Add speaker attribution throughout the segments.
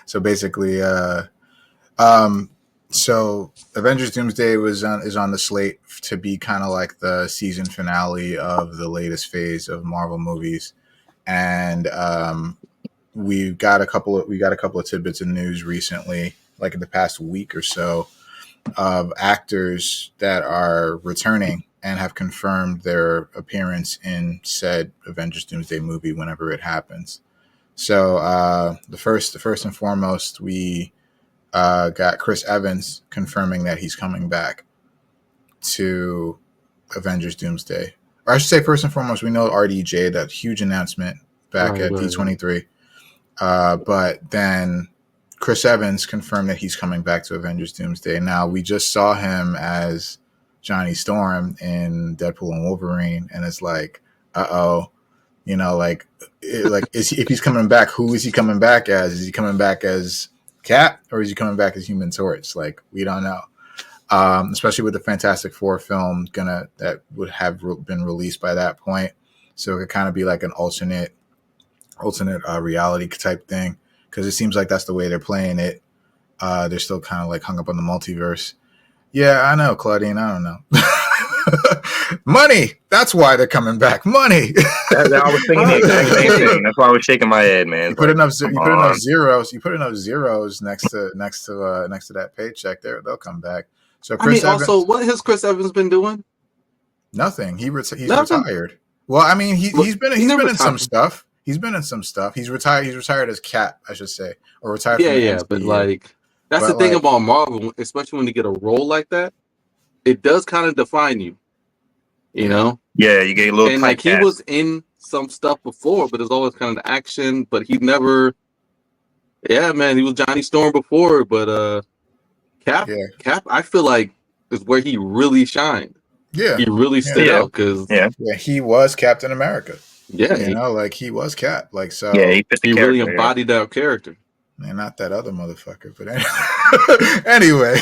Speaker 1: So basically, um, so Avengers Doomsday is on the slate to be kind of like the season finale of the latest phase of Marvel movies, and we got a couple of tidbits of news recently, like in the past week or so, of actors that are returning and have confirmed their appearance in said Avengers Doomsday movie whenever it happens. So the first and foremost, we got Chris Evans confirming that he's coming back to Avengers Doomsday. Or I should say, first and foremost, we know RDJ, that huge announcement back at D23. But then Chris Evans confirmed that he's coming back to Avengers Doomsday. Now, we just saw him as Johnny Storm in Deadpool and Wolverine, and it's like, you know, like if he's coming back, who is he coming back as? Is he coming back as Cap, or is he coming back as Human Torch? Like, we don't know. Especially with the Fantastic Four film that would have been released by that point, so it could kind of be like an alternate reality type thing, because it seems like that's the way they're playing it. They're still kind of like hung up on the multiverse. Yeah, I know, Claudine. I don't know. Money. That's why they're coming back. Money.
Speaker 2: I was thinking the exact same thing. That's why I was shaking my head, man.
Speaker 1: You put enough zeros. You put enough zeros next to that paycheck. They'll come back. So Chris Evans,
Speaker 3: also, what has Chris Evans been doing?
Speaker 1: Nothing. He's retired. Well, I mean, he's been in some stuff. He's been in some stuff. He's retired. He's retired as Cap, I should say, or retired.
Speaker 3: Yeah. But like, that's the thing about Marvel, especially when you get a role like that, it does kind of define you. You know?
Speaker 2: Yeah, you get a little.
Speaker 3: And like, he was in some stuff before, but it's always kind of the action. But he never. Yeah, man, he was Johnny Storm before, but Cap, I feel like is where he really shined.
Speaker 1: Yeah,
Speaker 3: he really stood out because
Speaker 1: he was Captain America.
Speaker 3: Yeah,
Speaker 1: you know, like he was Cap. Like, so
Speaker 2: he
Speaker 3: really embodied that character.
Speaker 1: And not that other motherfucker, but anyway.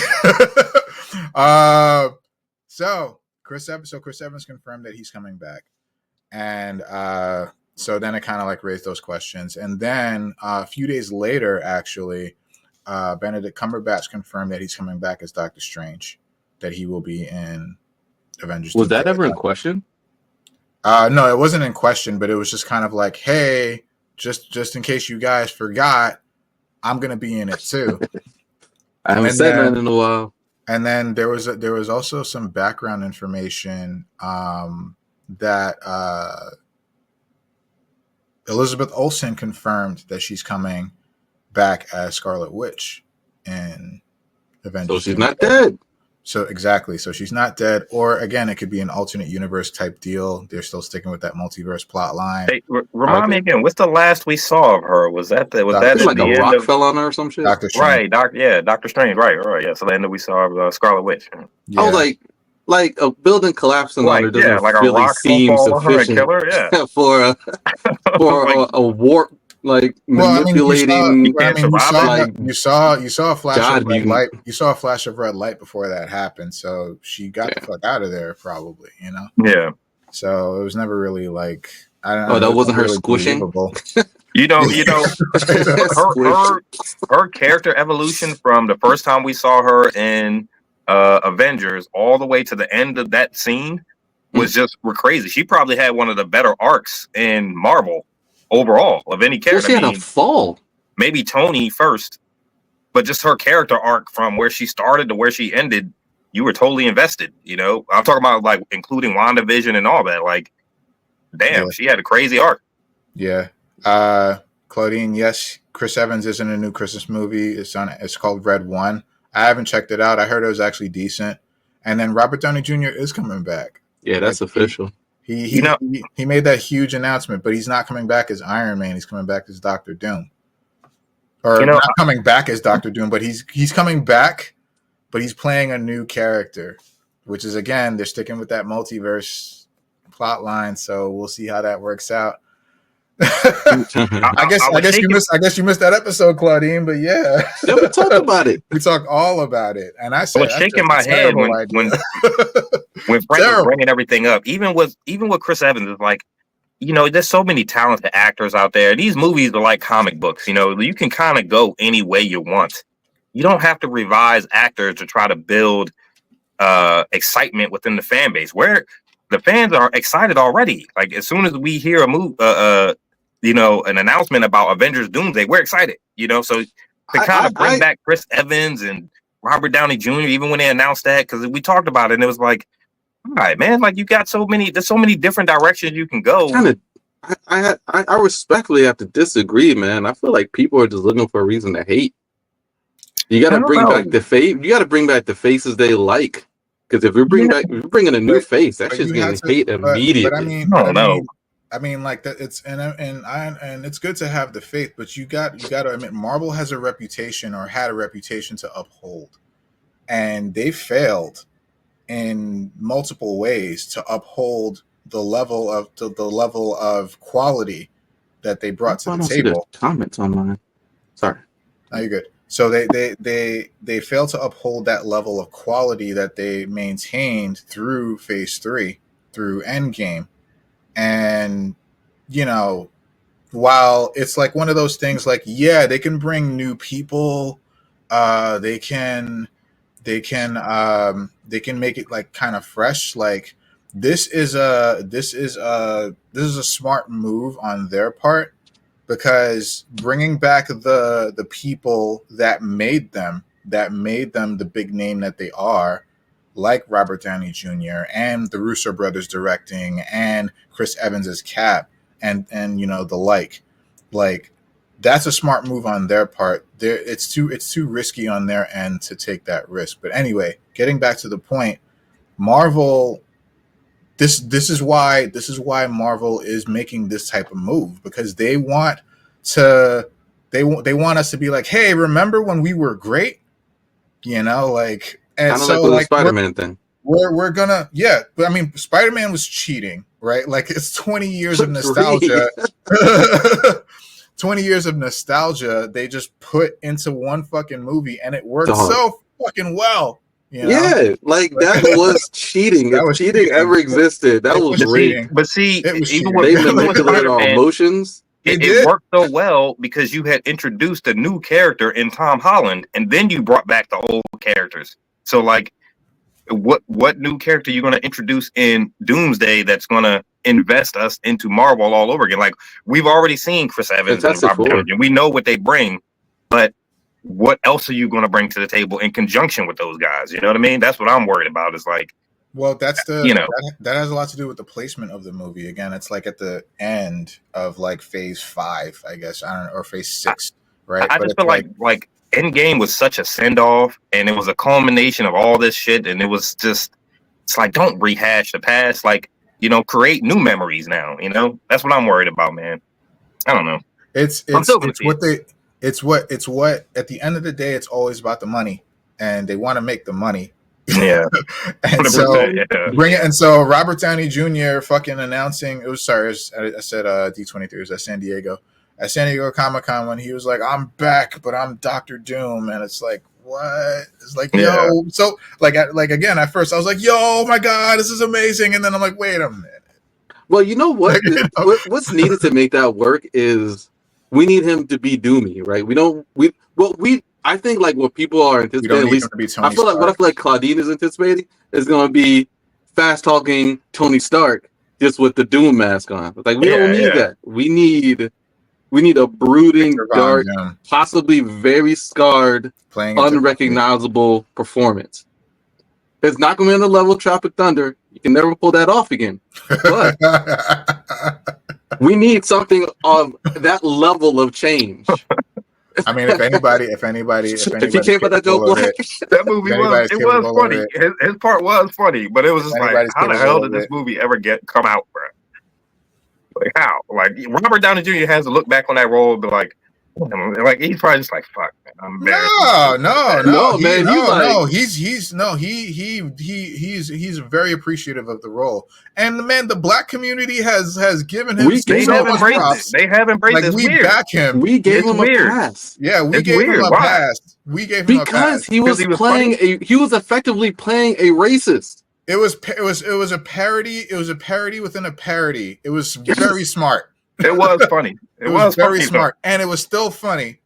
Speaker 1: So Chris Evans confirmed that he's coming back, and so then it kind of like raised those questions, and then a few days later, actually, Benedict Cumberbatch confirmed that he's coming back as Doctor Strange, that he will be in Avengers.
Speaker 3: Was that ever in question?
Speaker 1: No, it wasn't in question, but it was just kind of like, hey, just in case you guys forgot, I'm gonna be in it too.
Speaker 3: I haven't said that in a while.
Speaker 1: And then there was also some background information that Elizabeth Olsen confirmed that she's coming back as Scarlet Witch in Avengers.
Speaker 3: So she's not dead.
Speaker 1: So exactly. So she's not dead. Or again, it could be an alternate universe type deal. They're still sticking with that multiverse plot line.
Speaker 2: Hey, remind me again, what's the last we saw of her? Was that like
Speaker 3: a rock fell on her or some shit?
Speaker 1: Doctor Strange.
Speaker 2: Right, Doctor Strange. Right. Yeah. So then we saw Scarlet Witch.
Speaker 1: Yeah.
Speaker 3: Oh, like a building collapsing on her doesn't
Speaker 2: like
Speaker 3: really seem sufficient for a warp. Like manipulating.
Speaker 1: You saw a flash of red light. You saw a flash of red light before that happened. So she got the fuck out of there, probably. You know.
Speaker 2: Yeah.
Speaker 1: So it was never really like, I don't know.
Speaker 3: Oh, that wasn't her squishing.
Speaker 2: her character evolution from the first time we saw her in Avengers all the way to the end of that scene was were crazy. She probably had one of the better arcs in Marvel overall of any character.
Speaker 3: She had a fall.
Speaker 2: Maybe Tony first, but just her character arc from where she started to where she ended, you were totally invested. You know, I'm talking about like including WandaVision and all that. Like, damn, she had a crazy arc.
Speaker 1: Yeah. Claudine, yes, Chris Evans is in a new Christmas movie. It's called Red One. I haven't checked it out. I heard it was actually decent. And then Robert Downey Jr. is coming back.
Speaker 3: Yeah, that's official.
Speaker 1: He made that huge announcement, but he's not coming back as Iron Man. He's coming back as Doctor Doom. Or not coming back as Doctor Doom, but he's coming back, but he's playing a new character, which is, again, they're sticking with that multiverse plot line, so we'll see how that works out. I guess you missed that episode, Claudine, but yeah.
Speaker 3: We talked about it.
Speaker 1: We talked all about it, and I said,
Speaker 2: I was shaking my head when Frank was bringing everything up. Even with Chris Evans, is like, there's so many talented actors out there. These movies are like comic books. You can kind of go any way you want. You don't have to revise actors to try to build excitement within the fan base. Where the fans are excited already. Like as soon as we hear a move, an announcement about Avengers Doomsday, we're excited. So to kind of bring back Chris Evans and Robert Downey Jr. even when they announced that, because we talked about it and it was like, all right, man, like there's so many different directions you can go.
Speaker 3: I respectfully have to disagree, man. I feel like people are just looking for a reason to hate. You got to bring back the face. You got to bring back the faces they like. Because if you're bringing a new face, that shit's getting hate immediately.
Speaker 1: I mean, like that. It's and it's good to have the faith, but you got to admit, Marvel has a reputation or had a reputation to uphold, and they failed in multiple ways to uphold the level of quality that they brought to the table.
Speaker 3: Comments on mine. Sorry.
Speaker 1: No, you're good. So they failed to uphold that level of quality that they maintained through Phase 3, through Endgame. And, while it's like one of those things like, yeah, they can bring new people, they can make it like kind of fresh. Like this is a smart move on their part, because bringing back the people that made them the big name that they are, like Robert Downey Jr. and the Russo brothers directing and Chris Evans as Cap and the like that's a smart move on their part. It's too risky on their end to take that risk. But anyway, getting back to the point, Marvel, this is why Marvel is making this type of move, because they want us to be like, hey, remember when we were great? Like, and
Speaker 3: kind of
Speaker 1: so
Speaker 3: like the Spider-Man thing.
Speaker 1: We're gonna, yeah, but I mean, Spider-Man was cheating, right? Like it's 20 years of nostalgia. 20 years of nostalgia they just put into one fucking movie, and it worked so fucking well.
Speaker 3: Yeah, like that was cheating. If cheating ever existed, that was rape.
Speaker 2: But see,
Speaker 3: even when they manipulated our emotions.
Speaker 2: It worked so well because you had introduced a new character in Tom Holland, and then you brought back the old characters. So, like, what new character are you going to introduce in Doomsday that's going to invest us into Marvel all over again? Like, we've already seen Chris Evans and Robert Downey Jr. We know what they bring, but what else are you going to bring to the table in conjunction with those guys? You know what I mean? That's what I'm worried about. Is like,
Speaker 1: well, that's that has a lot to do with the placement of the movie. Again, it's like at the end of like Phase 5, I guess, or Phase 6, right?
Speaker 2: I just feel like Endgame was such a send off, and it was a culmination of all this shit, and it was just, it's like, don't rehash the past, like, create new memories now. That's what I'm worried about, man. I don't know.
Speaker 1: It's what at the end of the day, it's always about the money, and they want to make the money.
Speaker 2: Yeah.
Speaker 1: And so Robert Downey Jr. fucking announcing, I said D23, it was at San Diego Comic-Con, when he was like, I'm back, but I'm Dr. Doom. And it's like, what? It's like, yo. So like again, at first I was like, yo, oh my God, this is amazing. And then I'm like, wait a minute.
Speaker 3: Well, you know what? What's needed to make that work is we need him to be Doomy, right? I think like what people are anticipating, at least I feel like Claudine is anticipating is going to be fast talking Tony Stark just with the Doom mask on. Like we don't need that. We need a brooding, dark, possibly very scarred, unrecognizable performance. It's not going to be on the level of Tropic Thunder. You can never pull that off again. But we need something of that level of change.
Speaker 1: I mean, if anybody
Speaker 3: if you came by that Joe Black,
Speaker 2: that movie was funny. His part was funny, but it was just like, how the hell did this movie ever come out, bro? Like how? Like Robert Downey Jr. has to look back on that role and be like he's probably just like, fuck, man, I'm embarrassed.
Speaker 1: No, man, he's very appreciative of the role, and the Black community has given him.
Speaker 2: They have embraced it. They have embraced it.
Speaker 1: We back him.
Speaker 3: We gave him a pass.
Speaker 1: Yeah, we gave him a pass. We gave him a pass
Speaker 3: because he was effectively playing a racist.
Speaker 1: It was a parody. It was a parody within a parody. It was very smart.
Speaker 2: It was funny.
Speaker 1: It was very smart, and it was still funny,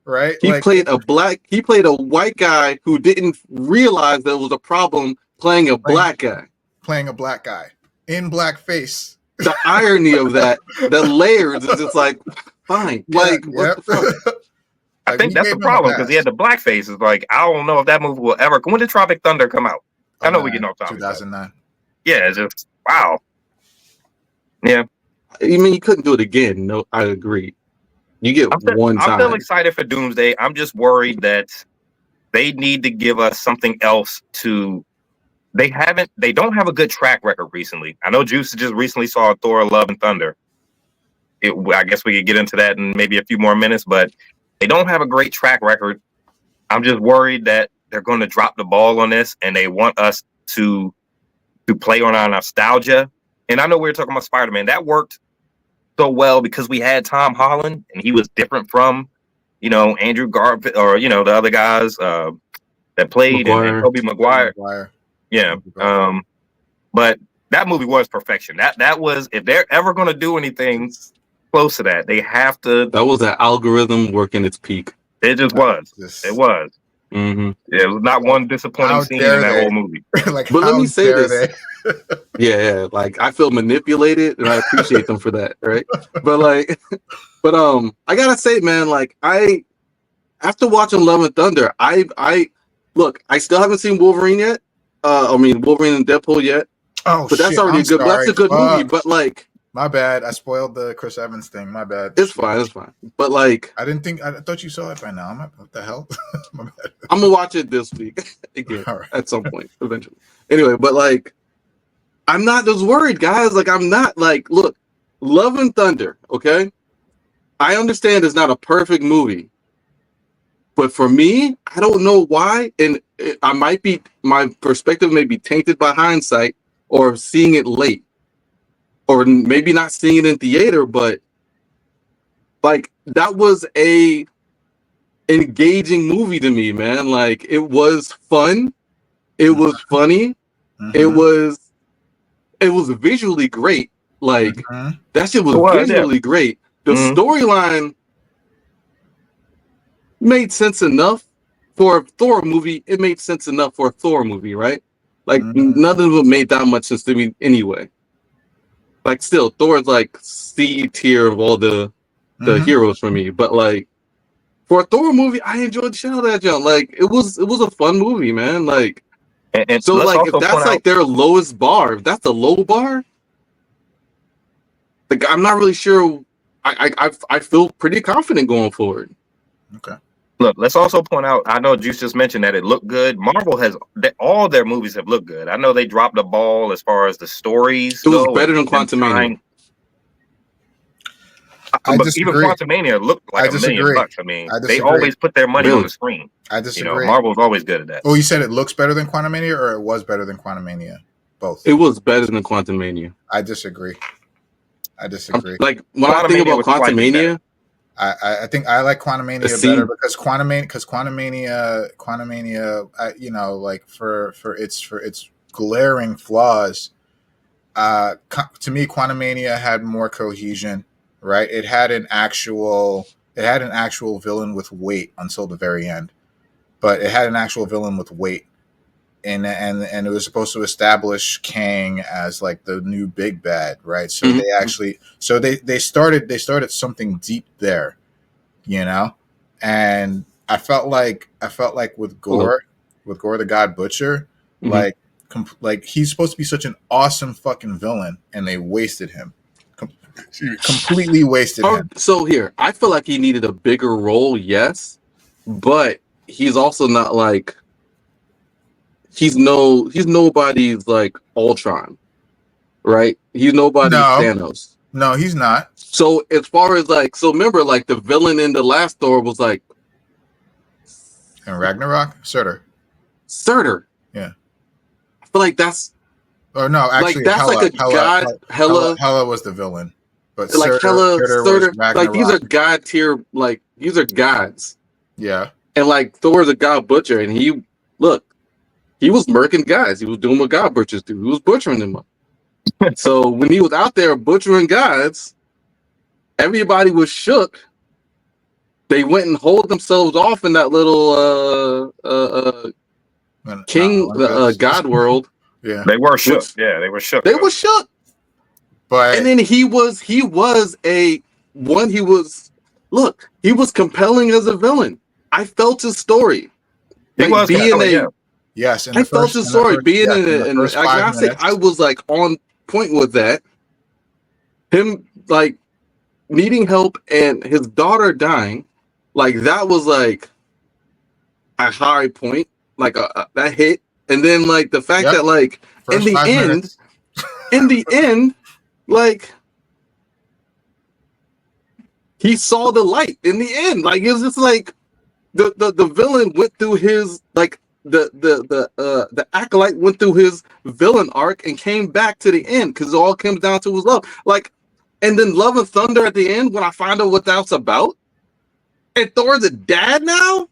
Speaker 1: right?
Speaker 3: He played a white guy who didn't realize there was a problem playing a black guy.
Speaker 1: Playing a black guy in blackface.
Speaker 3: The irony of that, the layers is just like, fine. Like, what the fuck?
Speaker 2: I think that's the problem because he had the blackface. It's like, I don't know if that movie will ever. When did Tropic Thunder come out? I know we get off topic.
Speaker 1: 2009.
Speaker 2: Yeah, it's just wow. Yeah.
Speaker 3: I mean, you couldn't do it again. No, I agree. You get one time.
Speaker 2: I'm still excited for Doomsday. I'm just worried that they need to give us something else to. They don't have a good track record recently. I know Juice just recently saw Thor: Love and Thunder. I guess we could get into that in maybe a few more minutes, but they don't have a great track record. I'm just worried that they're going to drop the ball on this, and they want us to play on our nostalgia. And I know we were talking about Spider-Man. That worked so well because we had Tom Holland, and he was different from, Andrew Garfield or, the other guys that played and Tobey Maguire. Yeah. But that movie was perfection. That was, if they're ever going to do anything close to that, they have to.
Speaker 3: That was an algorithm working its peak.
Speaker 2: It just was. It was.
Speaker 3: Mm-hmm.
Speaker 2: Yeah, it was not one disappointing scene in that whole movie.
Speaker 3: But let me say this. Yeah, like I feel manipulated, and I appreciate them for that, right? But I gotta say, man, like after watching Love and Thunder, I still haven't seen Wolverine yet. Wolverine and Deadpool yet.
Speaker 1: Oh,
Speaker 3: but that's already good. That's a good movie. But like,
Speaker 1: my bad. I spoiled the Chris Evans thing. My bad.
Speaker 3: It's fine. It's fine. But like,
Speaker 1: I thought you saw it by now. What the hell? My bad.
Speaker 3: I'm gonna watch it this week again at some point eventually. Anyway, but like, I'm not as worried, guys. Like, I'm not like, look, Love and Thunder. Okay, I understand it's not a perfect movie, but for me, I don't know why, and my perspective may be tainted by hindsight or seeing it late. Or maybe not seeing it in theater, but like that was a engaging movie to me, man. Like it was fun, it was funny, it was visually great. Like that shit was visually great. The storyline made sense enough for a Thor movie. It made sense enough for a Thor movie, right? Like none of them made that much sense to me anyway. Like still, Thor's like C tier of all the heroes for me. But like for a Thor movie, I enjoyed the shit out of that jump. Like it was a fun movie, man. Like and so like if that's like their lowest bar, if that's a low bar, like I'm not really sure. I feel pretty confident going forward.
Speaker 1: Okay.
Speaker 2: Look, let's also point out, I know Juice just mentioned that it looked good. Marvel has, all their movies have looked good. I know they dropped the ball as far as the stories.
Speaker 3: It was better than Quantumania.
Speaker 2: But even Quantumania looked like $1 million. I mean, they always put their money on the screen.
Speaker 1: I disagree.
Speaker 2: Marvel's always good at that.
Speaker 1: Oh, you said it looks better than Quantumania, or it was better than Quantumania? Both.
Speaker 3: It was better than Quantumania.
Speaker 1: I disagree.
Speaker 3: Like when I think about Quantumania,
Speaker 1: I think I like Quantumania better because Quantumania, like for its glaring flaws, to me, Quantumania had more cohesion, right? It had an actual villain with weight until the very end, but it had an actual villain with weight, and it was supposed to establish Kang as like the new big bad, right? So they started something deep there, and I felt like with Gore the God Butcher, like he's supposed to be such an awesome fucking villain, and they wasted him. Completely wasted him.
Speaker 3: So here, I feel like he needed a bigger role, yes, but he's also not like he's nobody's like Ultron, right? He's nobody's Thanos.
Speaker 1: No, he's not.
Speaker 3: So as far as like, so remember, like the villain in the last Thor was like,
Speaker 1: and Ragnarok, Surtur.
Speaker 3: Yeah, I feel like that's.
Speaker 1: Oh no, actually,
Speaker 3: like that's
Speaker 1: Hela,
Speaker 3: like a god.
Speaker 1: Hela was the villain, but
Speaker 3: like Surtur, like these are god tier. Like these are gods.
Speaker 1: Yeah,
Speaker 3: and like Thor's a god butcher, and he look. he was murking guys. He was doing what God butchers do. He was butchering them up. So when he was out there butchering guys, everybody was shook. They went and holed themselves off in that little king God world.
Speaker 1: Yeah,
Speaker 2: they were shook. Yeah, they were shook.
Speaker 3: They were shook.
Speaker 1: But
Speaker 3: and then he was compelling as a villain. I felt his story.
Speaker 2: He was compelling, yeah.
Speaker 1: Yes,
Speaker 3: I felt his story being an agnostic. I was like on point with that. Him like needing help and his daughter dying, like that was like a high point, like that hit. And then like the fact that like in the end, like he saw the light in the end. Like it was just like the villain went through his like the acolyte went through his villain arc and came back to the end because it all comes down to his love. Like, and then Love and Thunder at the end when I find out what that's about. And Thor's a dad now?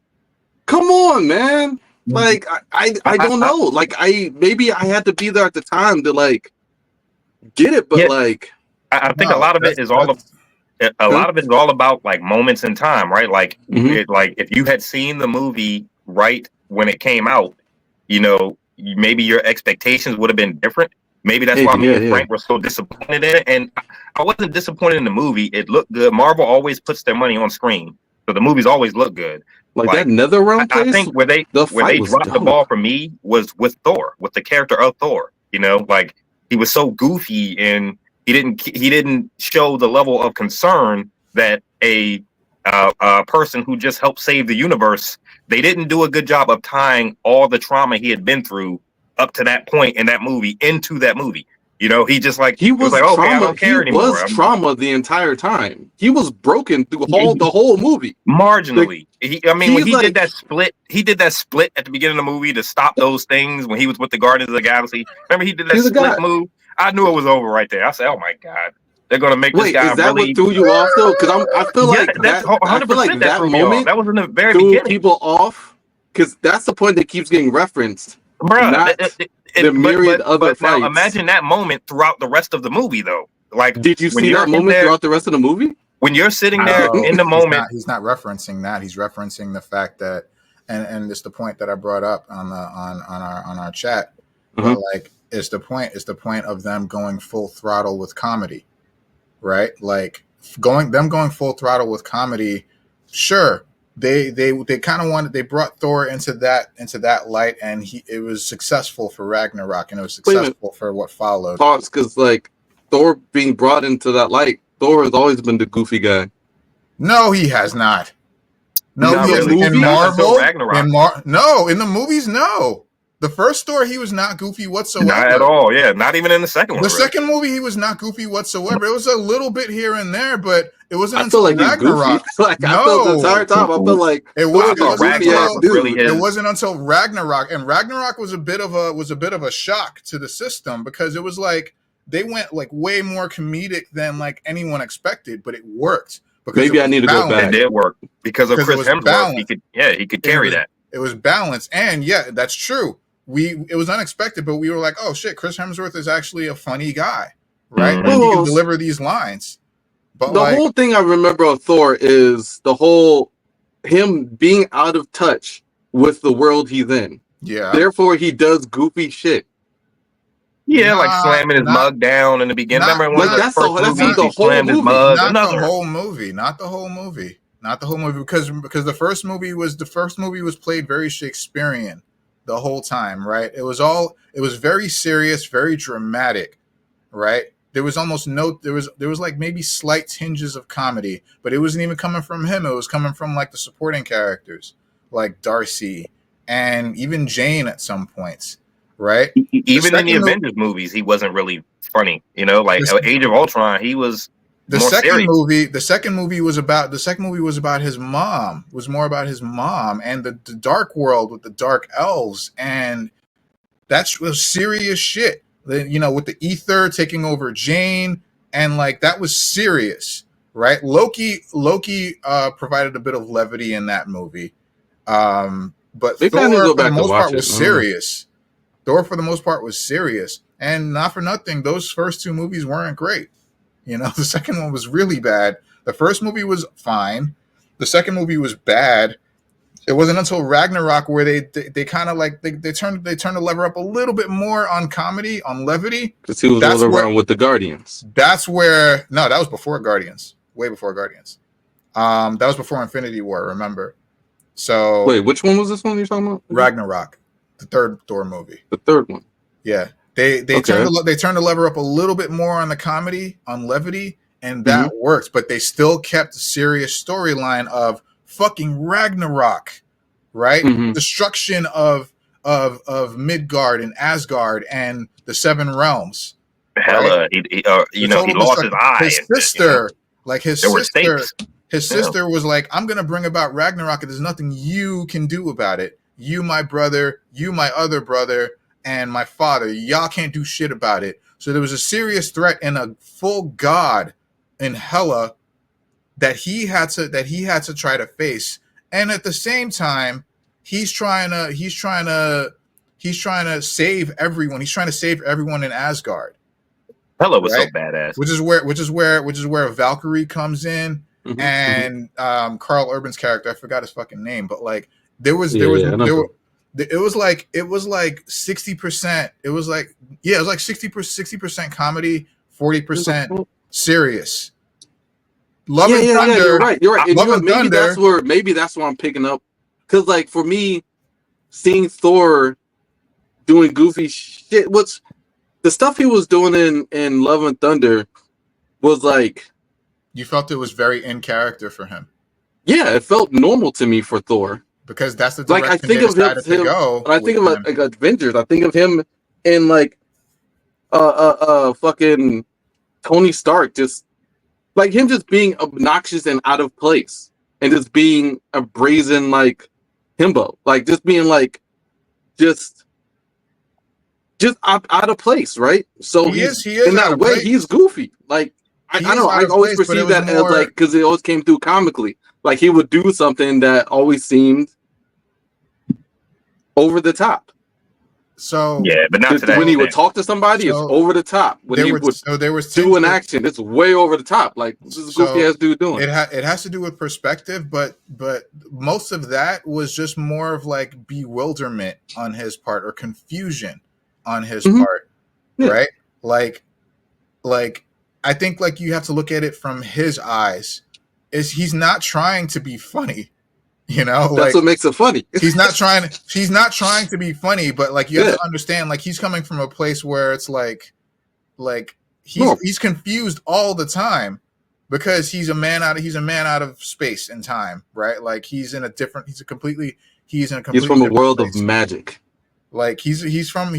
Speaker 3: Come on, man. Like I don't know. Like maybe I had to be there at the time to like get it, but like
Speaker 2: I think a lot of it is all about like moments in time, right? Like like if you had seen the movie right when it came out, you know, maybe your expectations would have been different. Maybe that's why me and Frank were so disappointed in it. And I wasn't disappointed in the movie. It looked good. Marvel always puts their money on screen, so the movies always look good.
Speaker 3: Like that NetherRealm place.
Speaker 2: I think where they dropped the ball for me was with Thor, with the character of Thor. You know, like he was so goofy and he didn't show the level of concern that a person who just helped save the universe. They didn't do a good job of tying all the trauma he had been through up to that point in that movie into that movie. You know, he was like, okay, I don't care anymore.
Speaker 3: He was trauma the entire time. He was broken through the whole movie.
Speaker 2: Marginally. When he did that split at the beginning of the movie to stop those things when he was with the Guardians of the Galaxy. Remember he did that split move? I knew it was over right there. I said, oh my God. They're gonna make this guy
Speaker 3: is that
Speaker 2: really...
Speaker 3: what threw you off though? Because I feel like
Speaker 2: that's 100% that moment
Speaker 3: that
Speaker 2: was in the very
Speaker 3: threw
Speaker 2: beginning.
Speaker 3: People off because that's the point that keeps getting referenced.
Speaker 2: Bruh,
Speaker 3: the myriad other fights.
Speaker 2: Now imagine that moment throughout the rest of the movie though. Like,
Speaker 3: did you see that moment throughout the rest of the movie?
Speaker 2: When you're sitting there in the moment,
Speaker 1: he's not referencing that. He's referencing the fact that, and it's the point that I brought up on our chat. But like, it's the point of them going full throttle with comedy, right? Like going full throttle with comedy. Sure, they kind of wanted. They brought Thor into that light, and it was successful for Ragnarok, and it was successful for what followed.
Speaker 3: Thoughts, because like Thor being brought into that light, Thor has always been the goofy guy.
Speaker 1: No, he has not. No, he has
Speaker 2: in Marvel.
Speaker 1: No, in the movies, no. The first Thor, he was not goofy whatsoever.
Speaker 2: Not at all. Yeah, not even in the second one.
Speaker 1: The second movie, he was not goofy whatsoever. It was a little bit here and there, but it wasn't until Ragnarok.
Speaker 3: Like, no, I felt the entire time. I felt like
Speaker 1: it wasn't until Ragnarok, and Ragnarok was a bit of a shock to the system because it was like they went like way more comedic than like anyone expected, but it worked.
Speaker 3: Maybe I need to go back.
Speaker 2: It did work because of Chris Hemsworth. He could carry that.
Speaker 1: It was balanced, and yeah, that's true. It was unexpected, but we were like, oh shit, Chris Hemsworth is actually a funny guy, right? And he can deliver these lines. But
Speaker 3: the whole thing I remember of Thor is him being out of touch with the world he's in.
Speaker 1: Yeah.
Speaker 3: Therefore, he does goofy shit.
Speaker 2: Yeah, like slamming his mug down in the beginning. Remember when
Speaker 3: that's the whole movie.
Speaker 1: Not the whole movie. Because the first movie was played very Shakespearean the whole time, right? It was very serious, very dramatic, right? There was like maybe slight tinges of comedy, but it wasn't even coming from him. It was coming from like the supporting characters, like Darcy and even Jane at some points, right?
Speaker 2: Even in the Avengers movies, he wasn't really funny, you know, like Age of Ultron, he was
Speaker 1: The second movie was about his mom. It was more about his mom and the dark world with the dark elves, and that was serious shit. You know, with the ether taking over Jane, and like that was serious, right? Loki provided a bit of levity in that movie, but Thor for the most part was serious. Thor for the most part was serious, and not for nothing, those first two movies weren't great. You know, the second one was really bad. The first movie was fine. The second movie was bad. It wasn't until Ragnarok where they kind of like they turned the lever up a little bit more on comedy, on levity.
Speaker 3: Because he was rolling around with the Guardians.
Speaker 1: That's where that was before Guardians, way before Guardians. That was before Infinity War. Remember? So
Speaker 3: wait, which one was this one you're talking about?
Speaker 1: Ragnarok, the third Thor movie.
Speaker 3: The third one.
Speaker 1: Yeah, they turned the lever up a little bit more on the comedy, on levity, and that worked. But they still kept the serious storyline of fucking Ragnarok, right? Destruction of Midgard and Asgard and the Seven Realms.
Speaker 2: Hella, right? He lost his eye.
Speaker 1: His sister, his
Speaker 2: Yeah.
Speaker 1: sister was like, I'm going to bring about Ragnarok, and there's nothing you can do about it. You, my brother, you, my other brother, and my father, y'all can't do shit about it. So there was a serious threat and a full god in Hela that he had to try to face. And at the same time, he's trying to save everyone. He's trying to save everyone in Asgard.
Speaker 2: Hela was so badass.
Speaker 1: Which is where Valkyrie comes in. And Carl Urban's character, I forgot his fucking name, but like it was like 60%. It was like 60% comedy, 40% serious. Love and Thunder.
Speaker 3: You're right.
Speaker 1: Love and Thunder.
Speaker 3: Maybe that's where I'm picking up, because like for me, seeing Thor doing goofy shit, what's the stuff he was doing in Love and Thunder was like.
Speaker 1: You felt it was very in character for him.
Speaker 3: Yeah, it felt normal to me for Thor.
Speaker 1: Because that's the direction
Speaker 3: I think of him
Speaker 1: to go.
Speaker 3: When I think of like Avengers, I think of him in like fucking Tony Stark, just like him just being obnoxious and out of place, and just being a brazen like himbo, like just being like just out of place, right? So he is in that way he's goofy. Like I don't know. I always perceived that as like, because it always came through comically. Like he would do something that always seemed over the top.
Speaker 1: So
Speaker 2: yeah, but not today.
Speaker 3: When he would talk to somebody, it's over the top. When he would do an action, it's way over the top. Like this is a goofy ass dude doing.
Speaker 1: It has to do with perspective, but most of that was just more of like bewilderment on his part or confusion on his part, right? Like I think like you have to look at it from his eyes. He's not trying to be funny, you know.
Speaker 3: That's what makes it funny.
Speaker 1: He's not trying to be funny, but like you have to understand, like he's coming from a place where it's like he's confused all the time because he's a man out of space and time, right? Like he's from a
Speaker 3: world of magic.
Speaker 1: Like he's from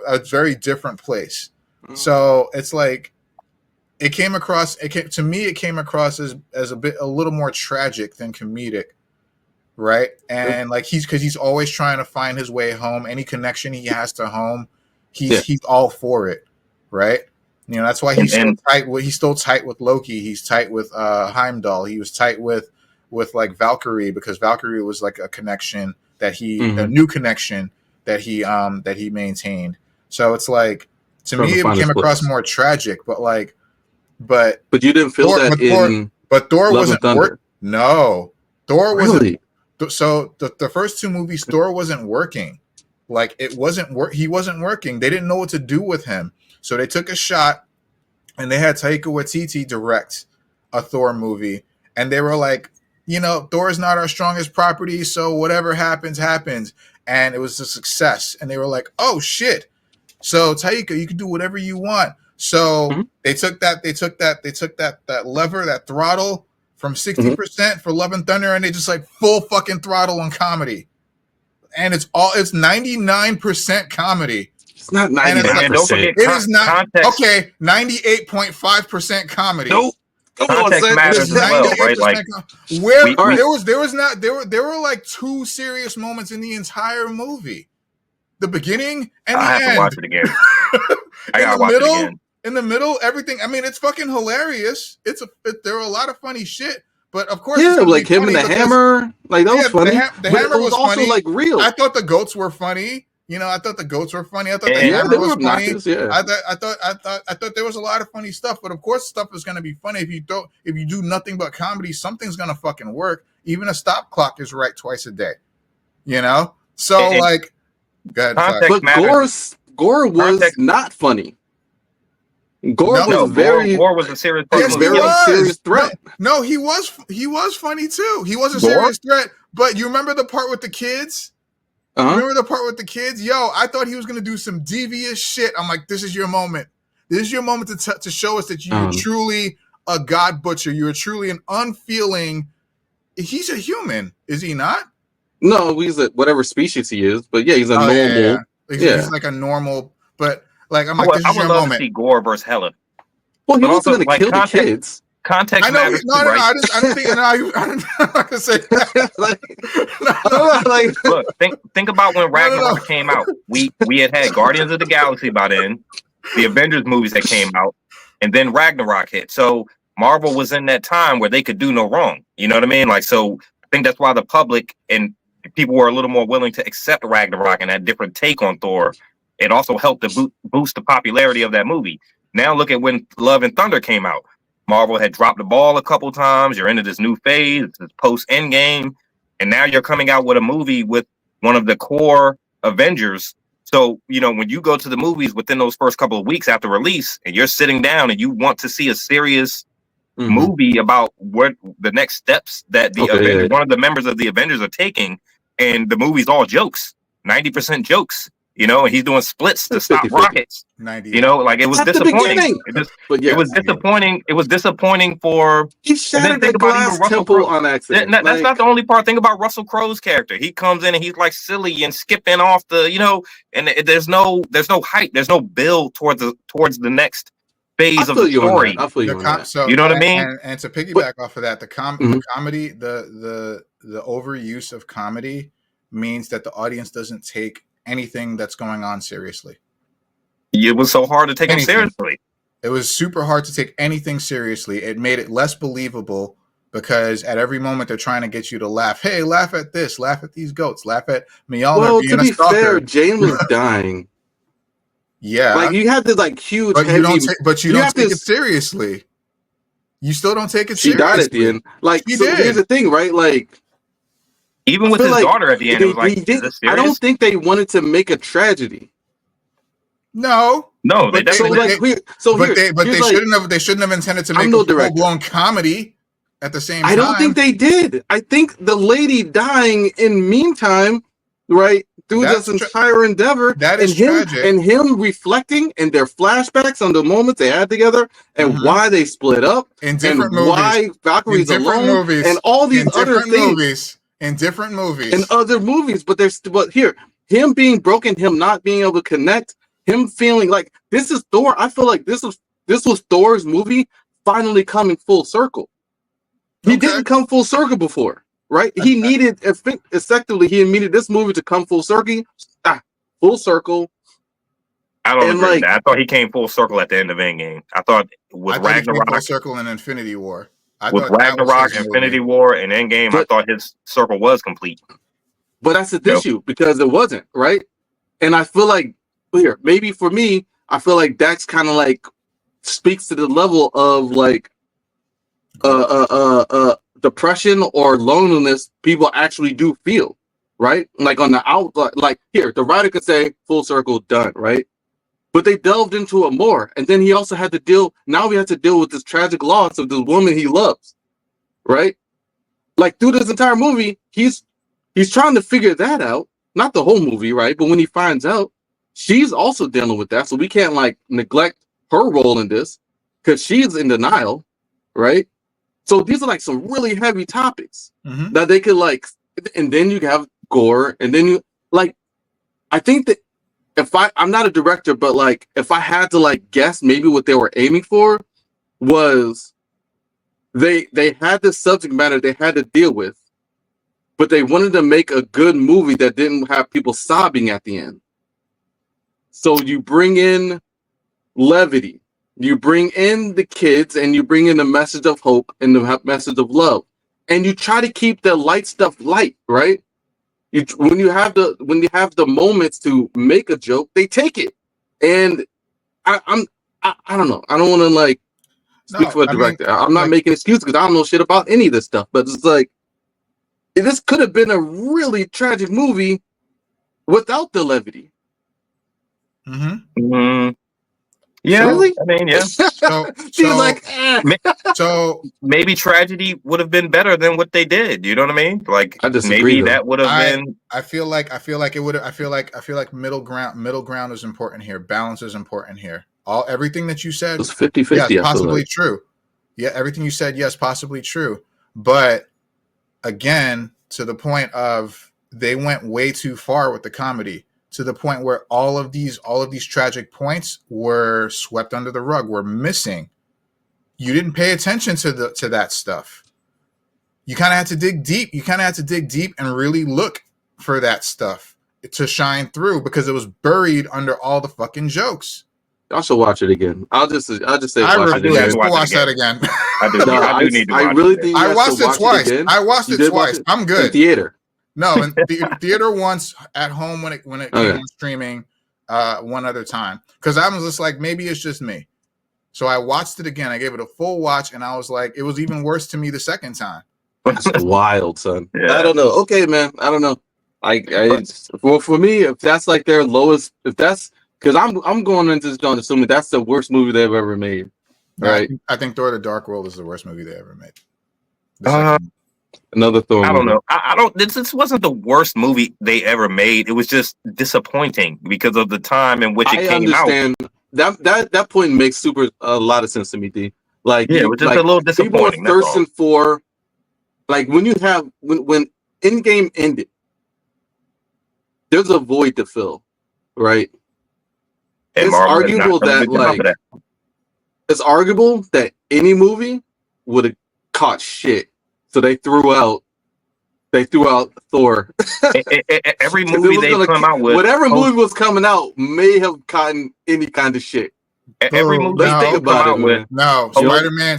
Speaker 1: a very different place. So it's like. It came across as a little more tragic than comedic, right? And like he's always trying to find his way home. Any connection he has to home, he's all for it, right? You know, that's why he's still tight with Loki. He's tight with Heimdall. He was tight with like Valkyrie, because Valkyrie was like a connection that a new connection that he maintained. So it's like, to me it came across more tragic, but you didn't feel Thor wasn't working. No, Thor wasn't. So the first two movies, Thor wasn't working. Like it wasn't work. He wasn't working. They didn't know what to do with him. So they took a shot, and they had Taika Waititi direct a Thor movie, and they were like, you know, Thor is not our strongest property, so whatever happens, happens. And it was a success. And they were like, oh shit. So Taika, you can do whatever you want. So they took that lever, that throttle from 60% for Love and Thunder, and they just like full fucking throttle on comedy. And it's 99% comedy.
Speaker 3: It's not 99%.
Speaker 1: It is not. Okay, 98.5% comedy.
Speaker 2: Nope. Context matters as well, right? Like
Speaker 1: there were like two serious moments in the entire movie. The beginning and the end.
Speaker 2: I have to watch it again. I gotta watch it again.
Speaker 1: In the middle, everything. I mean, it's fucking hilarious. There were a lot of funny shit, but of course,
Speaker 3: like him and the hammer, like that was funny.
Speaker 1: The hammer was
Speaker 3: also
Speaker 1: funny.
Speaker 3: like real.
Speaker 1: I thought the goats were funny. I thought the goats were funny. I thought the
Speaker 2: Yeah,
Speaker 1: hammer
Speaker 3: they
Speaker 1: was
Speaker 3: were
Speaker 1: funny.
Speaker 3: obnoxious, yeah.
Speaker 1: I thought there was a lot of funny stuff, but of course stuff is gonna be funny. If you do nothing but comedy, something's gonna fucking work. Even a stop clock is right twice a day. So like, go ahead. Sorry.
Speaker 2: Context
Speaker 3: But
Speaker 2: matters.
Speaker 3: Gore was
Speaker 2: Context-
Speaker 3: not funny. Gore
Speaker 1: No,
Speaker 3: was
Speaker 2: No,
Speaker 3: very
Speaker 2: Gore was a serious
Speaker 3: a
Speaker 2: part
Speaker 1: Yes,
Speaker 2: of
Speaker 1: he
Speaker 2: the movie.
Speaker 3: very
Speaker 1: was.
Speaker 3: serious threat.
Speaker 1: No, he was funny too. He was a
Speaker 2: Gore?
Speaker 1: serious threat. But you remember the part with the kids?
Speaker 3: Uh-huh.
Speaker 1: Remember the part with the kids? Yo, I thought he was gonna do some devious shit. I'm like, this is your moment. This is your moment to show us that you're truly a god butcher. You're truly an unfeeling. He's a human, is he not?
Speaker 3: No, he's whatever species he is, but yeah, he's a normal.
Speaker 1: Yeah. He's like a normal, but like I'm like, this
Speaker 2: I
Speaker 1: is
Speaker 2: would
Speaker 1: your
Speaker 2: love
Speaker 1: moment.
Speaker 2: to see Gore versus Helen.
Speaker 3: Well, he
Speaker 2: But
Speaker 3: wasn't
Speaker 2: also,
Speaker 3: going to
Speaker 2: like,
Speaker 3: kill the kids.
Speaker 2: Context
Speaker 1: I know.
Speaker 2: matters
Speaker 1: No,
Speaker 2: too, right?
Speaker 1: I didn't think. No, I'm not gonna say that.
Speaker 2: Look, think about when Ragnarok came out. We had Guardians of the Galaxy by then, the Avengers movies that came out, and then Ragnarok hit. So Marvel was in that time where they could do no wrong. You know what I mean? Like, so I think that's why the public and people were a little more willing to accept Ragnarok and that different take on Thor. It also helped to boost the popularity of that movie. Now look at when Love and Thunder came out. Marvel had dropped the ball a couple times. You're into this new phase, this post-Endgame, and now you're coming out with a movie with one of the core Avengers. So, when you go to the movies within those first couple of weeks after release, and you're sitting down and you want to see a serious movie about what the next steps that one of the members of the Avengers are taking, and the movie's all jokes, 90% jokes. And he's doing splits to stop
Speaker 3: 50-50.
Speaker 2: rockets.
Speaker 1: 90.
Speaker 2: Like, it was disappointing. It was disappointing. It was disappointing for.
Speaker 3: He shattered the glass temple on accident.
Speaker 2: That's not the only part. Think about Russell Crowe's character. He comes in and he's like silly and skipping off the, and there's no hype. There's no build towards the next phase of the story.
Speaker 3: I feel you on that.
Speaker 1: So,
Speaker 2: you know what I mean?
Speaker 1: And to piggyback off of that, the comedy, the overuse of comedy means that the audience doesn't take anything that's going on seriously.
Speaker 2: It was so hard to take him seriously.
Speaker 1: It was super hard to take anything seriously. It made it less believable because at every moment they're trying to get you to laugh. Hey, laugh at this, laugh at these goats, laugh at Mjolnir.
Speaker 3: Well, to be fair, Jane was dying.
Speaker 1: Yeah,
Speaker 3: like you have this like huge,
Speaker 1: but
Speaker 3: heavy,
Speaker 1: you don't take it seriously. You still don't take it seriously.
Speaker 3: She died at the end. Like, so here's the thing, right? Like,
Speaker 2: even with his daughter at the end, it was like, is this serious?
Speaker 3: I don't think they wanted to make a tragedy.
Speaker 1: No,
Speaker 2: they definitely.
Speaker 1: They shouldn't have intended to make a full-blown comedy at the same time.
Speaker 3: I don't think they did. I think the lady dying in meantime, right, through this entire endeavor,
Speaker 1: that is tragic.
Speaker 3: And him reflecting in their flashbacks on the moments they had together and why they split up
Speaker 1: in different
Speaker 3: movies, why Valkyrie's alone, and all these other things.
Speaker 1: In different movies.
Speaker 3: In other movies, but here, him being broken, him not being able to connect, him feeling like this is Thor. I feel like this was Thor's movie finally coming full circle. He didn't come full circle before, right? He needed effectively he needed this movie to come full circle. Full circle.
Speaker 2: I don't agree with that. I thought he came full circle at the end of Endgame. I thought Ragnarok,
Speaker 1: he came full circle in Infinity War.
Speaker 2: With Ragnarok, Infinity War, and Endgame, I thought his circle was complete.
Speaker 3: But that's the issue because it wasn't, right? And I feel like maybe for me, I feel like that's kind of like speaks to the level of like depression or loneliness people actually do feel, right? Like on the outlook, like here, the writer could say full circle, done, right? But they delved into it more. And then he also had to deal with this tragic loss of this woman he loves. Right? Like through this entire movie, he's trying to figure that out. Not the whole movie, right? But when he finds out, she's also dealing with that. So we can't like neglect her role in this because she's in denial, right? So these are like some really heavy topics that they could like, and then you have Gore, and then you like, I think that I'm not a director, but like if I had to like guess maybe what they were aiming for was they had this subject matter they had to deal with, but they wanted to make a good movie that didn't have people sobbing at the end. So you bring in levity, you bring in the kids, and you bring in the message of hope and the message of love, and you try to keep the light stuff light, right? When you have the moments to make a joke, they take it. And I don't know. I don't want to like speak for a director. I'm not making excuses because I don't know shit about any of this stuff. But it's like this could have been a really tragic movie without the levity.
Speaker 2: Yeah,
Speaker 3: really?
Speaker 2: I mean, yeah.
Speaker 1: So
Speaker 2: maybe tragedy would have been better than what they did. You know what I mean? Like
Speaker 3: I disagree,
Speaker 2: maybe that would have been.
Speaker 1: I feel like it would. I feel like middle ground is important here. Balance is important here. Everything that you said
Speaker 3: was 50-50.
Speaker 1: Yes, possibly true. Yeah, everything you said, yes, possibly true. But again, to the point of they went way too far with the comedy, to the point where all of these tragic points were swept under the rug, were missing. You didn't pay attention to that stuff. You kind of had to dig deep. You kind of had to dig deep and really look for that stuff to shine through because it was buried under all the fucking jokes.
Speaker 3: I should watch it again. I'll just say
Speaker 1: I refuse to watch that again.
Speaker 2: I do need to watch
Speaker 3: really think
Speaker 1: I watched it twice. I watched it twice. I'm good.
Speaker 3: In theater.
Speaker 1: No, in theater once, at home when it came on streaming one other time. Because I was just like, maybe it's just me. So I watched it again. I gave it a full watch, and I was like, it was even worse to me the second time.
Speaker 3: That's wild, son.
Speaker 2: Yeah.
Speaker 3: I don't know. Okay, man. I don't know. For me, if that's like their lowest, if that's because I'm going into this joint assuming that's the worst movie they've ever made. Right?
Speaker 1: I think Thor: The Dark World is the worst movie they ever made.
Speaker 3: Another Thor.
Speaker 2: I don't know. I don't. This wasn't the worst movie they ever made. It was just disappointing because of the time in which it came out.
Speaker 3: That point makes a lot of sense to me, D. Like,
Speaker 2: yeah, it was just a little disappointing.
Speaker 3: People are thirsting for, like, when you have when Endgame ended, there's a void to fill, right?
Speaker 2: And
Speaker 3: it's arguable that it's arguable that any movie would have caught shit. So they threw out Thor.
Speaker 2: Every movie they come out with,
Speaker 3: whatever movie was coming out, may have caught any kind of shit.
Speaker 2: Every movie they come out with,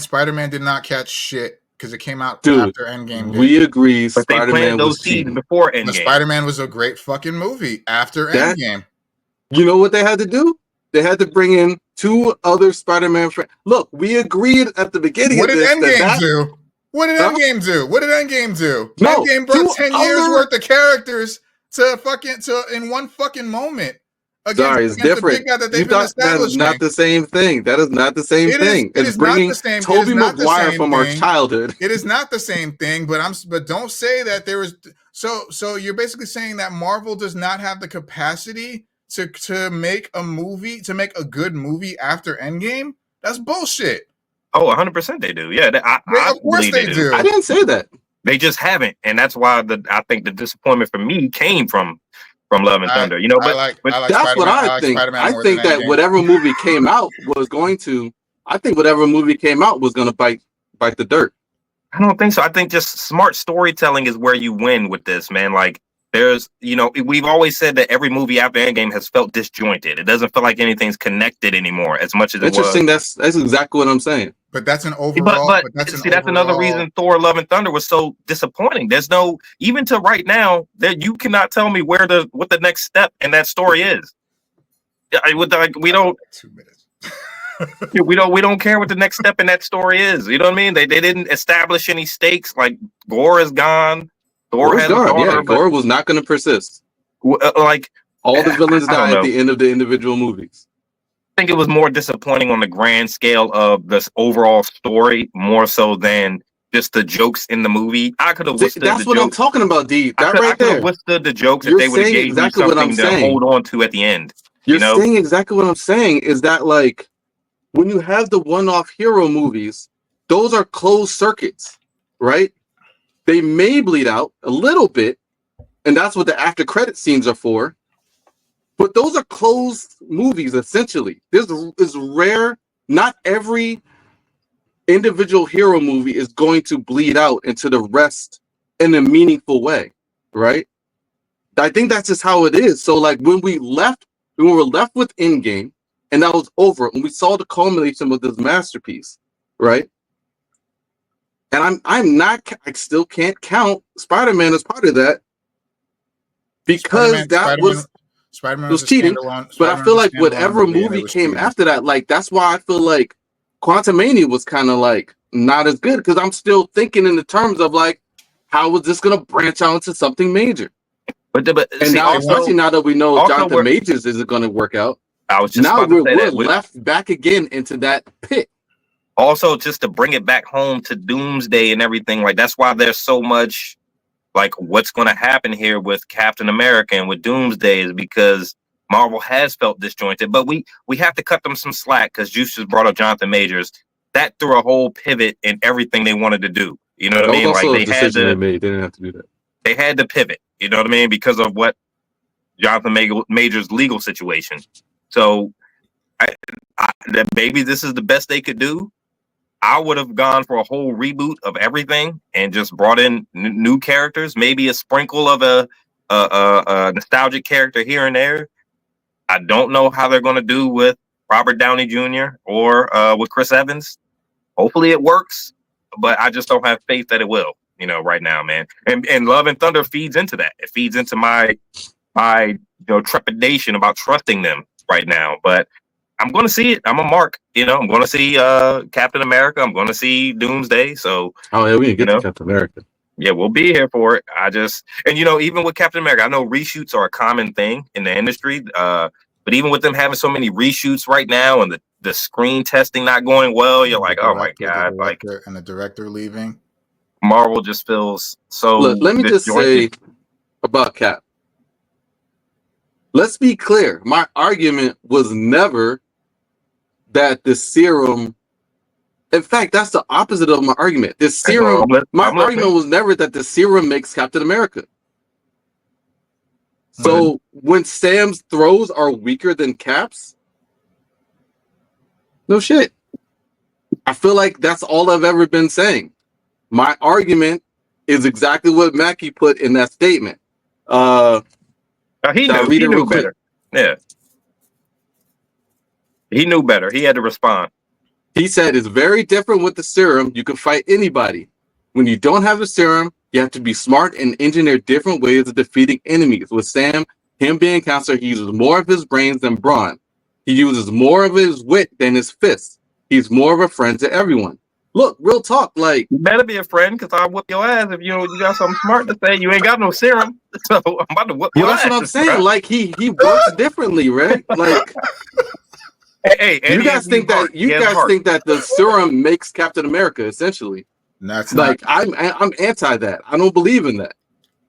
Speaker 1: Spider-Man did not catch shit because it came out after Endgame.
Speaker 3: We agree.
Speaker 2: But they planted those seeds before Endgame.
Speaker 1: Spider-Man was a great fucking movie after Endgame.
Speaker 3: You know what they had to do? They had to bring in 2 other Spider-Man friends. Look, we agreed at the beginning.
Speaker 1: What did Endgame do? What did Endgame do?
Speaker 3: No,
Speaker 1: Endgame brought 10 years worth of characters in one fucking moment.
Speaker 3: Sorry, it's different. That is not the same thing. That is not the same thing. It's bringing Tobey Maguire from our childhood.
Speaker 1: It is not the same thing, but don't say that there is. So you're basically saying that Marvel does not have the capacity to make a good movie after Endgame? That's bullshit.
Speaker 2: Oh, 100% they do. Yeah,
Speaker 1: of course they do.
Speaker 3: I didn't say that.
Speaker 2: They just haven't, and that's why I think the disappointment for me came from Love and Thunder. You know, but
Speaker 3: that's what I think. I think that whatever movie came out was going to bite the dirt.
Speaker 2: I don't think so. I think just smart storytelling is where you win with this, man. Like, there's, we've always said that every movie after Endgame has felt disjointed. It doesn't feel like anything's connected anymore as much as it was.
Speaker 3: Interesting. That's exactly what I'm saying.
Speaker 1: But that's an overall. But
Speaker 2: that's another reason Thor: Love and Thunder was so disappointing. There's no, even to right now, that you cannot tell me what the next step in that story is. We don't.
Speaker 1: 2 minutes.
Speaker 2: we don't care what the next step in that story is. You know what I mean? They didn't establish any stakes. Like, Gore is gone. Thor has gone.
Speaker 3: Yeah, Gore was not going to persist.
Speaker 2: Like,
Speaker 3: all the villains die at the end of the individual movies.
Speaker 2: I think it was more disappointing on the grand scale of this overall story, more so than just the jokes in the movie. I could have withstood
Speaker 3: That's what I'm talking about, D.
Speaker 2: I could have withstood the jokes if they would have gave me something to hold on to at the end.
Speaker 3: You're saying exactly what I'm saying, is that, like, when you have the one-off hero movies, those are closed circuits, right? They may bleed out a little bit, and that's what the after credit scenes are for. But those are closed movies, essentially. This is rare. Not every individual hero movie is going to bleed out into the rest in a meaningful way, right? I think that's just how it is. So, like, when we were left with Endgame, and that was over, and we saw the culmination of this masterpiece, right? And I still can't count Spider-Man as part of that. because that was cheating. But I feel like whatever movie came after that, like that's why I feel like Quantumania was kind of like not as good because I'm still thinking in the terms of like, how is this going to branch out into something major?
Speaker 2: But
Speaker 3: and
Speaker 2: see,
Speaker 3: now,
Speaker 2: also,
Speaker 3: especially now that we know Jonathan Majors isn't going to work out,
Speaker 2: I was just
Speaker 3: now
Speaker 2: about to say
Speaker 3: we're
Speaker 2: that.
Speaker 3: left back again into that pit.
Speaker 2: Also, just to bring it back home to Doomsday and everything, like that's why there's so much like what's going to happen here with Captain America and with Doomsday is because Marvel has felt disjointed, but we have to cut them some slack because Juice just brought up Jonathan Majors. That threw a whole pivot in everything they wanted to do. You know what I mean?
Speaker 3: Like
Speaker 2: they had to,
Speaker 3: they made. They didn't have to do that.
Speaker 2: They had to pivot. You know what I mean? Because of what Jonathan Majors' legal situation. So maybe this is the best they could do. I would have gone for a whole reboot of everything and just brought in new characters, maybe a sprinkle of a nostalgic character here and there. I don't know how they're going to do with Robert Downey Jr. or with Chris Evans. Hopefully it works, but I just don't have faith that it will, right now, man. And Love and Thunder feeds into that. It feeds into my trepidation about trusting them right now. But I'm going to see it. I'm a mark. I'm going to see Captain America. I'm going to see Doomsday. So,
Speaker 3: we didn't get to Captain America.
Speaker 2: Yeah, we'll be here for it. Even with Captain America, I know reshoots are a common thing in the industry. But even with them having so many reshoots right now and the screen testing not going well, you're like, oh my God.
Speaker 1: And the director leaving.
Speaker 2: Marvel just feels so.
Speaker 3: Look, let me just say about Cap. Let's be clear. My argument was never that the serum. In fact, that's the opposite of my argument. The serum. My argument was never that the serum makes Captain America. So when Sam's throws are weaker than Cap's, no shit. I feel like that's all I've ever been saying. My argument is exactly what Mackie put in that statement.
Speaker 2: He knew better. Yeah. He knew better. He had to respond.
Speaker 3: He said it's very different with the serum. You can fight anybody. When you don't have the serum, you have to be smart and engineer different ways of defeating enemies. With Sam, him being counselor, he uses more of his brains than Braun. He uses more of his wit than his fists. He's more of a friend to everyone. Look, real talk, like
Speaker 2: you better be a friend because I'll whoop your ass if you got something smart to say. You ain't got no serum, so I'm about to whoop your ass.
Speaker 3: That's what I'm saying. Bro. Like he works differently, right? Like
Speaker 2: hey,
Speaker 3: you guys think that the serum makes Captain America essentially.
Speaker 1: That's
Speaker 3: like I'm anti that. I don't believe in that.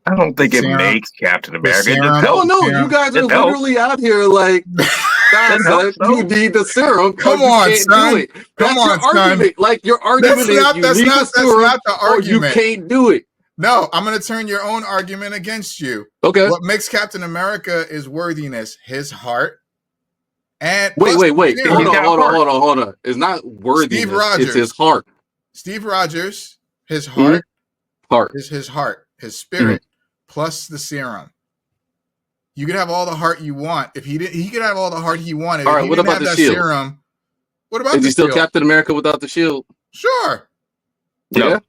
Speaker 2: I don't think it makes Captain America.
Speaker 3: No, you guys are literally out here like, you need the serum.
Speaker 1: Come on, son.
Speaker 3: Come on, son. Like your argument is that's not
Speaker 1: the argument.
Speaker 3: You can't do it.
Speaker 1: No, I'm going to turn your own argument against you.
Speaker 3: Okay.
Speaker 1: What makes Captain America is worthiness, his heart. And
Speaker 3: wait. Hold on. It's not worthiness.
Speaker 1: Steve Rogers.
Speaker 3: It's his heart.
Speaker 1: Steve Rogers, his heart is his heart, his spirit, plus the serum. You could have all the heart you want. If he could have all the heart he wanted.
Speaker 3: All right, what about the shield?
Speaker 1: Serum, what about
Speaker 3: is he still Captain America without the shield?
Speaker 1: Sure.
Speaker 3: Yeah.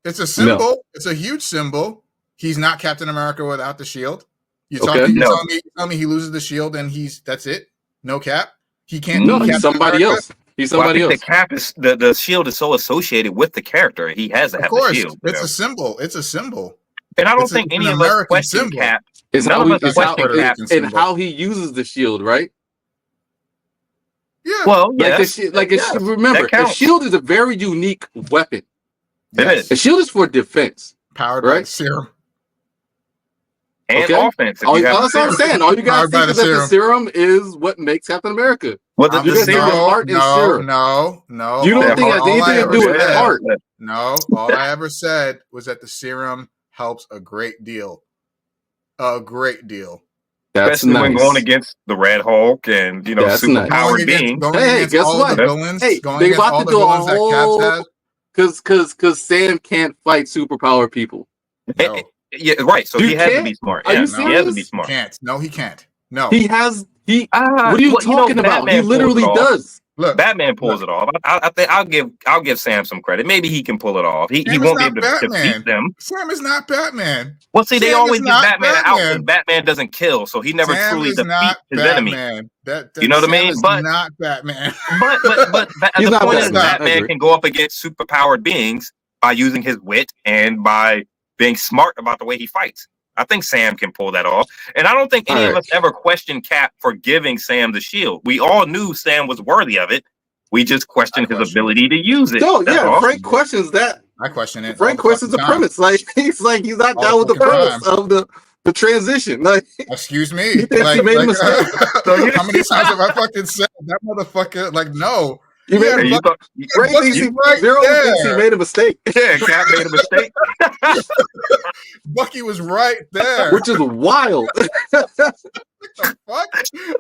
Speaker 1: It's a symbol. No. It's a huge symbol. He's not Captain America without the shield. You tell me he loses the shield and that's it? No Cap? He can't
Speaker 3: be he's somebody else. He's somebody else.
Speaker 2: The cap is the shield is so associated with the character. He has to have the shield.
Speaker 1: It's a symbol. It's a symbol.
Speaker 2: And I don't think any of us question Cap.
Speaker 3: It's how he uses the shield, right?
Speaker 1: Yeah.
Speaker 2: Well,
Speaker 3: remember, a shield is a very unique weapon.
Speaker 2: It is.
Speaker 3: A shield is for defense.
Speaker 1: Powered by the serum.
Speaker 2: And offense.
Speaker 3: That's what I'm saying. All you guys think is that the serum is what makes Captain America.
Speaker 1: Well, the serum. No.
Speaker 3: You don't think it has anything to do with heart?
Speaker 1: No. All I ever said was that the serum helps a great deal. A great deal.
Speaker 2: Especially when going against the Red Hulk and superpowered beings.
Speaker 3: Hey, guess what? They about to do a whole because Sam can't fight superpowered people.
Speaker 1: No.
Speaker 2: Yeah, right. So he has to be smart.
Speaker 3: Are you serious?
Speaker 2: He has to be smart.
Speaker 1: No, he can't. No.
Speaker 3: He has. What are you talking about? He literally does.
Speaker 1: Look,
Speaker 2: Batman pulls it off. I think I'll give Sam some credit. Maybe he can pull it off. He
Speaker 1: Sam is
Speaker 2: won't be
Speaker 1: not
Speaker 2: able to defeat
Speaker 1: Batman.
Speaker 2: them.
Speaker 1: Sam is not Batman.
Speaker 2: Well, see, they
Speaker 1: Sam
Speaker 2: always
Speaker 1: is
Speaker 2: give
Speaker 1: not
Speaker 2: Batman an out because
Speaker 1: Batman.
Speaker 2: Batman doesn't kill, so he never
Speaker 1: Sam
Speaker 2: truly
Speaker 1: is
Speaker 2: defeats
Speaker 1: not
Speaker 2: his enemy.
Speaker 1: Batman.
Speaker 2: You know what I
Speaker 1: Sam
Speaker 2: mean?
Speaker 1: is
Speaker 2: But
Speaker 1: not Batman.
Speaker 2: but
Speaker 3: He's
Speaker 2: the
Speaker 3: not
Speaker 2: point is
Speaker 3: Batman. I
Speaker 2: Batman
Speaker 3: agree.
Speaker 2: can go up against superpowered beings by using his wit and by being smart about the way he fights. I think Sam can pull that off. And I don't think any of us ever questioned Cap for giving Sam the shield. We all knew Sam was worthy of it. We just questioned his ability to use it.
Speaker 3: No,
Speaker 2: That's
Speaker 3: yeah,
Speaker 2: all.
Speaker 3: Frank questions that.
Speaker 1: I question it.
Speaker 3: Frank questions the premise. Like he's not
Speaker 1: All
Speaker 3: down
Speaker 1: the
Speaker 3: with the
Speaker 1: fucking
Speaker 3: premise
Speaker 1: time.
Speaker 3: of the transition. Like,
Speaker 1: Excuse me.
Speaker 3: he thinks he made a mistake.
Speaker 1: How many times have I fucking said that motherfucker? Like, no.
Speaker 3: You made
Speaker 2: Hey,
Speaker 3: a
Speaker 2: you thought-
Speaker 3: Ray thinks Zero thinks he made a mistake.
Speaker 2: Yeah, Cap made a mistake.
Speaker 1: Bucky was right there.
Speaker 3: Which is wild.
Speaker 1: Fuck?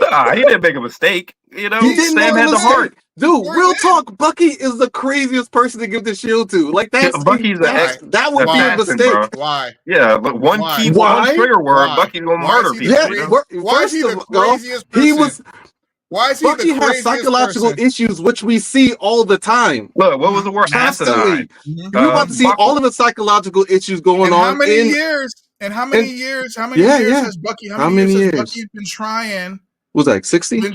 Speaker 2: Nah, he didn't make a mistake. You know,
Speaker 3: He didn't
Speaker 2: Sam
Speaker 3: make a
Speaker 2: had the
Speaker 3: mistake.
Speaker 2: heart.
Speaker 3: Dude, real talk, Bucky is the craziest person to give the shield to. Like that would be a
Speaker 2: assassin,
Speaker 3: mistake.
Speaker 2: bro.
Speaker 1: Why?
Speaker 2: Yeah, but one
Speaker 1: Why?
Speaker 2: key,
Speaker 3: Why?
Speaker 2: one trigger word,
Speaker 1: Why?
Speaker 2: Bucky's gonna
Speaker 1: Why is
Speaker 2: murder
Speaker 1: he
Speaker 2: people.
Speaker 1: the
Speaker 3: Yeah,
Speaker 2: You know?
Speaker 1: craziest- Why is he the craziest person?
Speaker 3: He was
Speaker 1: Why is he
Speaker 3: Bucky
Speaker 1: the
Speaker 3: has
Speaker 1: craziest
Speaker 3: psychological
Speaker 1: person?
Speaker 3: issues, which we see all the time.
Speaker 2: Look, what was the word?
Speaker 3: Constantly.
Speaker 2: Asinine.
Speaker 3: You're about to see
Speaker 2: Bucky.
Speaker 3: all of the psychological issues going
Speaker 1: In
Speaker 3: on.
Speaker 1: how many years? In how many years? How many
Speaker 3: Yeah,
Speaker 1: years
Speaker 3: yeah.
Speaker 1: has Bucky?
Speaker 3: How many
Speaker 1: has
Speaker 3: years?
Speaker 1: Bucky been trying?
Speaker 3: Was that like 60?
Speaker 1: Been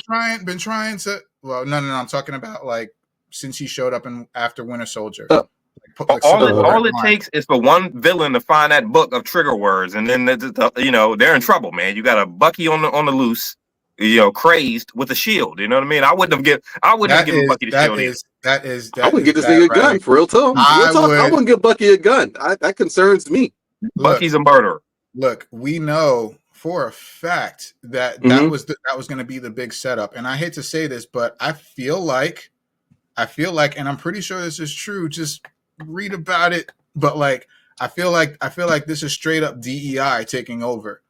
Speaker 1: trying to. Well, no. I'm talking about like since he showed up in after Winter Soldier.
Speaker 2: All it takes is for one villain to find that book of trigger words, and then they're in trouble, man. You got a Bucky on the loose, crazed with a shield. You know what I mean? I wouldn't have given Bucky the shield.
Speaker 1: I
Speaker 3: wouldn't get this nigga a gun for real talk. I wouldn't give Bucky a gun. That concerns me.
Speaker 2: Bucky's a murderer.
Speaker 1: Look, we know for a fact that that was going to be the big setup, and I hate to say this, but I feel like, and I'm pretty sure this is true. Just read about it, but like I feel like this is straight up DEI taking over,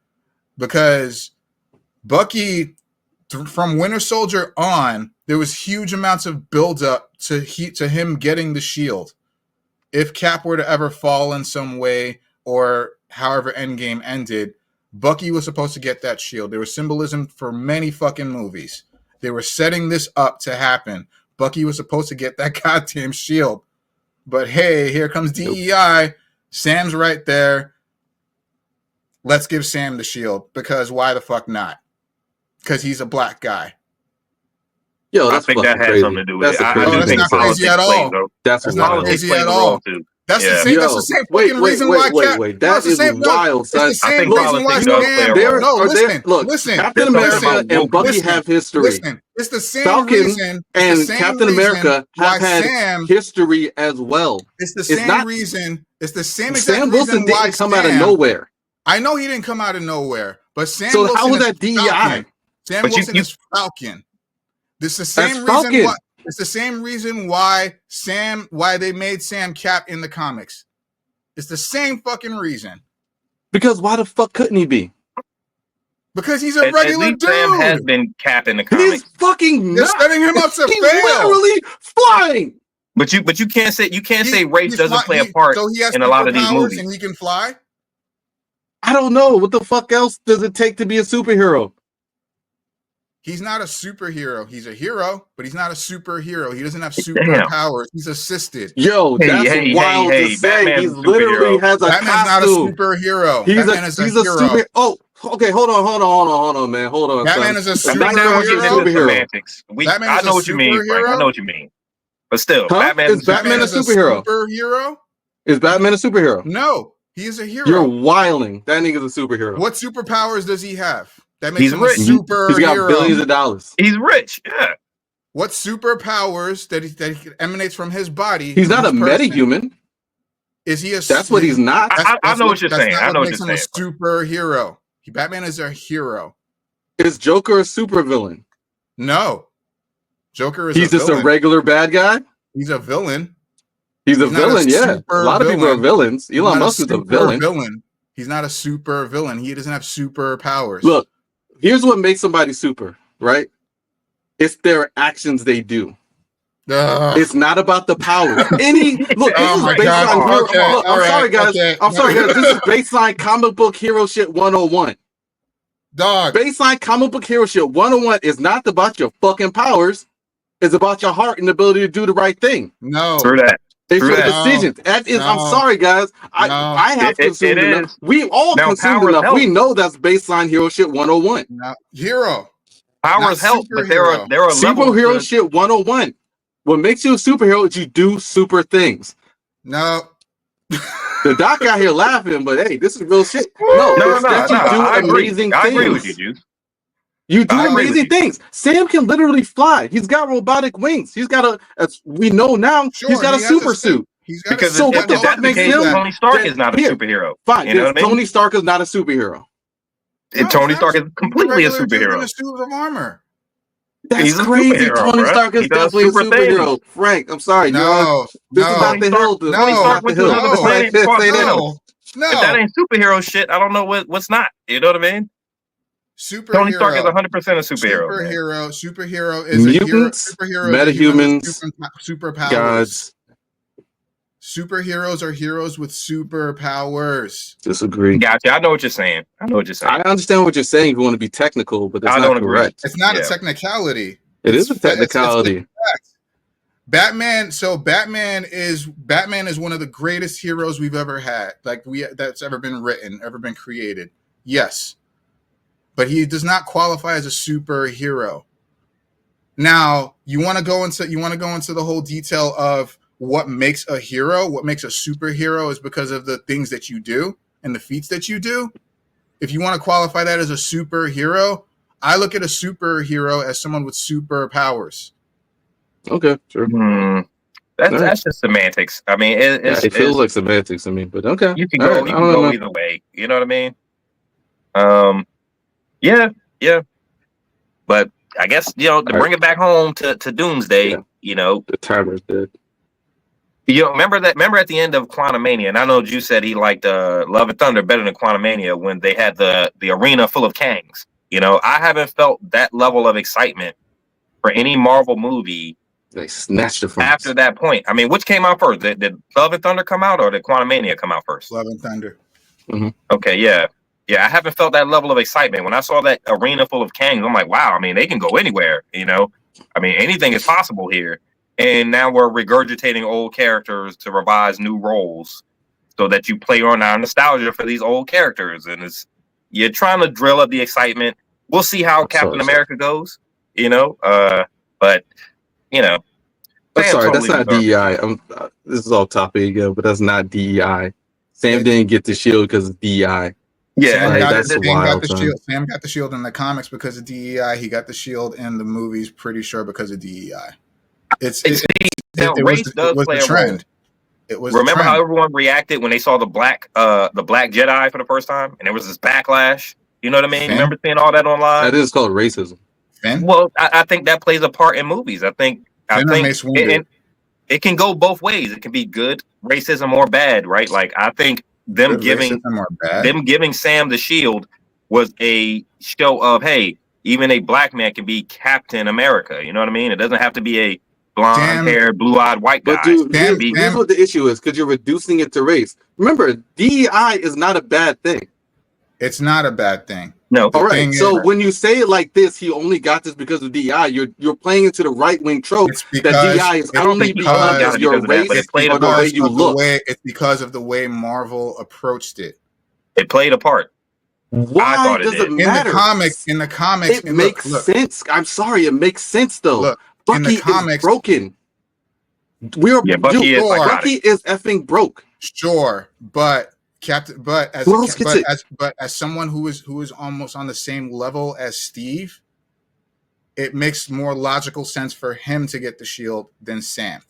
Speaker 1: because Bucky from Winter Soldier on, there was huge amounts of buildup to him getting the shield. If Cap were to ever fall in some way, or however Endgame ended, Bucky was supposed to get that shield. There was symbolism for many fucking movies. They were setting this up to happen. Bucky was supposed to get that goddamn shield. But hey, here comes DEI. Sam's right there. Let's give Sam the shield, because why the fuck not? Because he's a black guy.
Speaker 3: Yo,
Speaker 2: I think that has something to do with it.
Speaker 1: That's not crazy at all.
Speaker 3: That's
Speaker 1: not crazy at all. That's the same. That's the same fucking reason why.
Speaker 3: That is wild, son.
Speaker 1: It's the same reason why Sam. Listen.
Speaker 3: Captain America and Bucky have history.
Speaker 1: Listen, it's the same
Speaker 3: Falcon
Speaker 1: reason.
Speaker 3: And Captain America have had history as well.
Speaker 1: It's the same reason. It's the same exact
Speaker 3: Sam
Speaker 1: reason
Speaker 3: Wilson didn't come out of nowhere.
Speaker 1: I know he didn't come out of nowhere, but Sam.
Speaker 3: So
Speaker 1: Wilson
Speaker 3: how was that DEI?
Speaker 1: Sam Wilson is Falcon. This is the same reason why. It's the same reason why they made Sam Cap in the comics. It's the same fucking reason.
Speaker 3: Because why the fuck couldn't he be?
Speaker 1: Because he's a regular dude.
Speaker 2: Sam has been Cap in the comics.
Speaker 3: He's fucking
Speaker 1: They're setting him up to
Speaker 3: he's
Speaker 1: fail.
Speaker 3: Literally flying.
Speaker 2: But you can't say race doesn't play a part in a lot of these movies.
Speaker 1: And he can fly.
Speaker 3: I don't know. What the fuck else does it take to be a superhero?
Speaker 1: He's not a superhero. He's a hero, but he's not a superhero. He doesn't have superpowers. He's assisted.
Speaker 3: Yo, that's wild to say. He literally has a
Speaker 1: Batman's
Speaker 3: costume.
Speaker 1: not a superhero.
Speaker 3: He's a
Speaker 1: hero.
Speaker 3: super. Oh, okay. Hold on, man. Hold on.
Speaker 1: Batman is a
Speaker 2: superhero. I know what you mean, Frank. I know what you mean. But still,
Speaker 3: is Batman a superhero? Is Batman a superhero?
Speaker 1: No, he is a hero.
Speaker 3: You're wilding. That nigga's a superhero.
Speaker 1: What superpowers does he have? That makes him
Speaker 2: rich.
Speaker 1: A superhero.
Speaker 3: He's got billions of dollars.
Speaker 2: He's rich. Yeah.
Speaker 1: What superpowers that he emanates from his body?
Speaker 3: He's not a metahuman.
Speaker 1: Is he a?
Speaker 3: That's what he's not.
Speaker 2: I know what you're saying. I know what you're saying.
Speaker 1: A superhero. Batman is a hero.
Speaker 3: Is Joker a supervillain?
Speaker 1: No. Joker is.
Speaker 3: He's just a regular bad guy.
Speaker 1: He's a villain.
Speaker 3: He's a villain. Yeah. A lot of people are villains. Elon Musk is a villain.
Speaker 1: He's not a super villain. He doesn't have superpowers.
Speaker 3: Look, here's what makes somebody super, right? It's their actions they do. It's not about the power. Look, I'm sorry, guys. I'm sorry, guys. This is baseline comic book hero shit 101.
Speaker 1: Dog.
Speaker 3: Baseline comic book hero shit 101 is not about your fucking powers. It's about your heart and the ability to do the right thing.
Speaker 1: No.
Speaker 2: Through that.
Speaker 3: It's
Speaker 2: Through
Speaker 3: your
Speaker 2: that.
Speaker 3: decisions. That is, I'm sorry, guys. I have consumed
Speaker 2: it
Speaker 3: enough.
Speaker 2: is.
Speaker 3: We all
Speaker 2: Now,
Speaker 3: consumed
Speaker 2: powers
Speaker 3: enough.
Speaker 2: help.
Speaker 3: We know that's baseline hero shit 101.
Speaker 1: No. Hero.
Speaker 2: Powers help, but there are levels.
Speaker 3: Superhero shit 101. What makes you a superhero is you do super things.
Speaker 1: No.
Speaker 3: The doc out here laughing, but hey, this is real shit.
Speaker 2: No.
Speaker 3: I agree
Speaker 2: with you, Juice.
Speaker 3: You do amazing things. Sam can literally fly. He's got robotic wings. He's got as we know now, he's got a super suit.
Speaker 2: Because so what the fuck makes him? Tony Stark is not a superhero.
Speaker 3: Fine, you know what I mean? Tony Stark is not a superhero.
Speaker 2: Tony Stark is completely a superhero.
Speaker 1: In a suit of armor.
Speaker 3: That's crazy. Tony Stark is definitely a superhero. Frank, I'm sorry.
Speaker 1: No,
Speaker 3: this is not the hill.
Speaker 2: Tony Stark went to another planet. No. If that ain't superhero shit, I don't know what's not. You know what I mean? Tony Stark is 100% a superhero.
Speaker 1: Superhero is
Speaker 3: mutants,
Speaker 1: a hero. Superhero,
Speaker 3: metahumans,
Speaker 1: superpowers.
Speaker 3: Gods.
Speaker 1: Superheroes are heroes with superpowers.
Speaker 3: Disagree.
Speaker 2: Gotcha. I know what you're saying. I
Speaker 3: understand what you're saying if you want to be technical, but that's not correct.
Speaker 1: It's not a technicality.
Speaker 3: It is a technicality.
Speaker 1: Batman is one of the greatest heroes we've ever had. That's ever been written, ever been created. Yes. But he does not qualify as a superhero. Now, you want to go into the whole detail of what makes a hero, what makes a superhero is because of the things that you do and the feats that you do. If you want to qualify that as a superhero, I look at a superhero as someone with superpowers.
Speaker 3: Okay, sure.
Speaker 2: That's just semantics. I mean,
Speaker 3: it feels like semantics. I mean, but okay.
Speaker 2: You can go either way. You know what I mean? Yeah. But I guess, to bring it back home to Doomsday,
Speaker 3: the timer's dead.
Speaker 2: Remember at the end of Quantumania, and I know Juice said he liked Love and Thunder better than Quantumania when they had the arena full of Kangs. I haven't felt that level of excitement for any Marvel movie.
Speaker 3: They snatched it from
Speaker 2: after that point. I mean, which came out first? Did Love and Thunder come out or did Quantumania come out first?
Speaker 1: Love and Thunder.
Speaker 3: Mm-hmm.
Speaker 2: Okay, yeah. I haven't felt that level of excitement. When I saw that arena full of Kangs, I'm like, wow, I mean, they can go anywhere, I mean, anything is possible here. And now we're regurgitating old characters to revise new roles so that you play on our nostalgia for these old characters. And you're trying to drill up the excitement. We'll see how Captain America goes, but,
Speaker 3: I'm sorry, that's not DEI. This is all topic again, but that's not DEI. Sam didn't get the shield because of DEI.
Speaker 2: Yeah,
Speaker 1: Sam got the shield in the comics because of DEI. He got the shield in the movies, pretty sure, because of DEI.
Speaker 2: Race does play a trend.
Speaker 1: It was.
Speaker 2: Remember how everyone reacted when they saw the black Jedi for the first time, and there was this backlash. You know what I mean? Remember seeing all that online?
Speaker 3: That is called racism.
Speaker 1: Finn?
Speaker 2: Well, I think that plays a part in movies. I think it can go both ways. It can be good racism or bad, right? Like I think them giving Sam the shield was a show of, hey, even a black man can be Captain America. You know what I mean? It doesn't have to be a blonde-haired, blue-eyed white guy.
Speaker 3: But dude, here's what the issue is, because you're reducing it to race. Remember, DEI is not a bad thing.
Speaker 1: It's not a bad thing.
Speaker 2: No.
Speaker 3: All right. So when you say it like this, he only got this because of DEI. You're playing into the right-wing trope that DEI is only because of your race or the way you look.
Speaker 1: It's because of the way Marvel approached it.
Speaker 2: It played a part.
Speaker 3: Why does it matter?
Speaker 1: In the comics,
Speaker 3: it makes sense. I'm sorry, it makes sense though.
Speaker 1: Look,
Speaker 3: Bucky is broken. Bucky is effing broke.
Speaker 1: Sure, but as someone who is almost on the same level as Steve, it makes more logical sense for him to get the shield than Sam.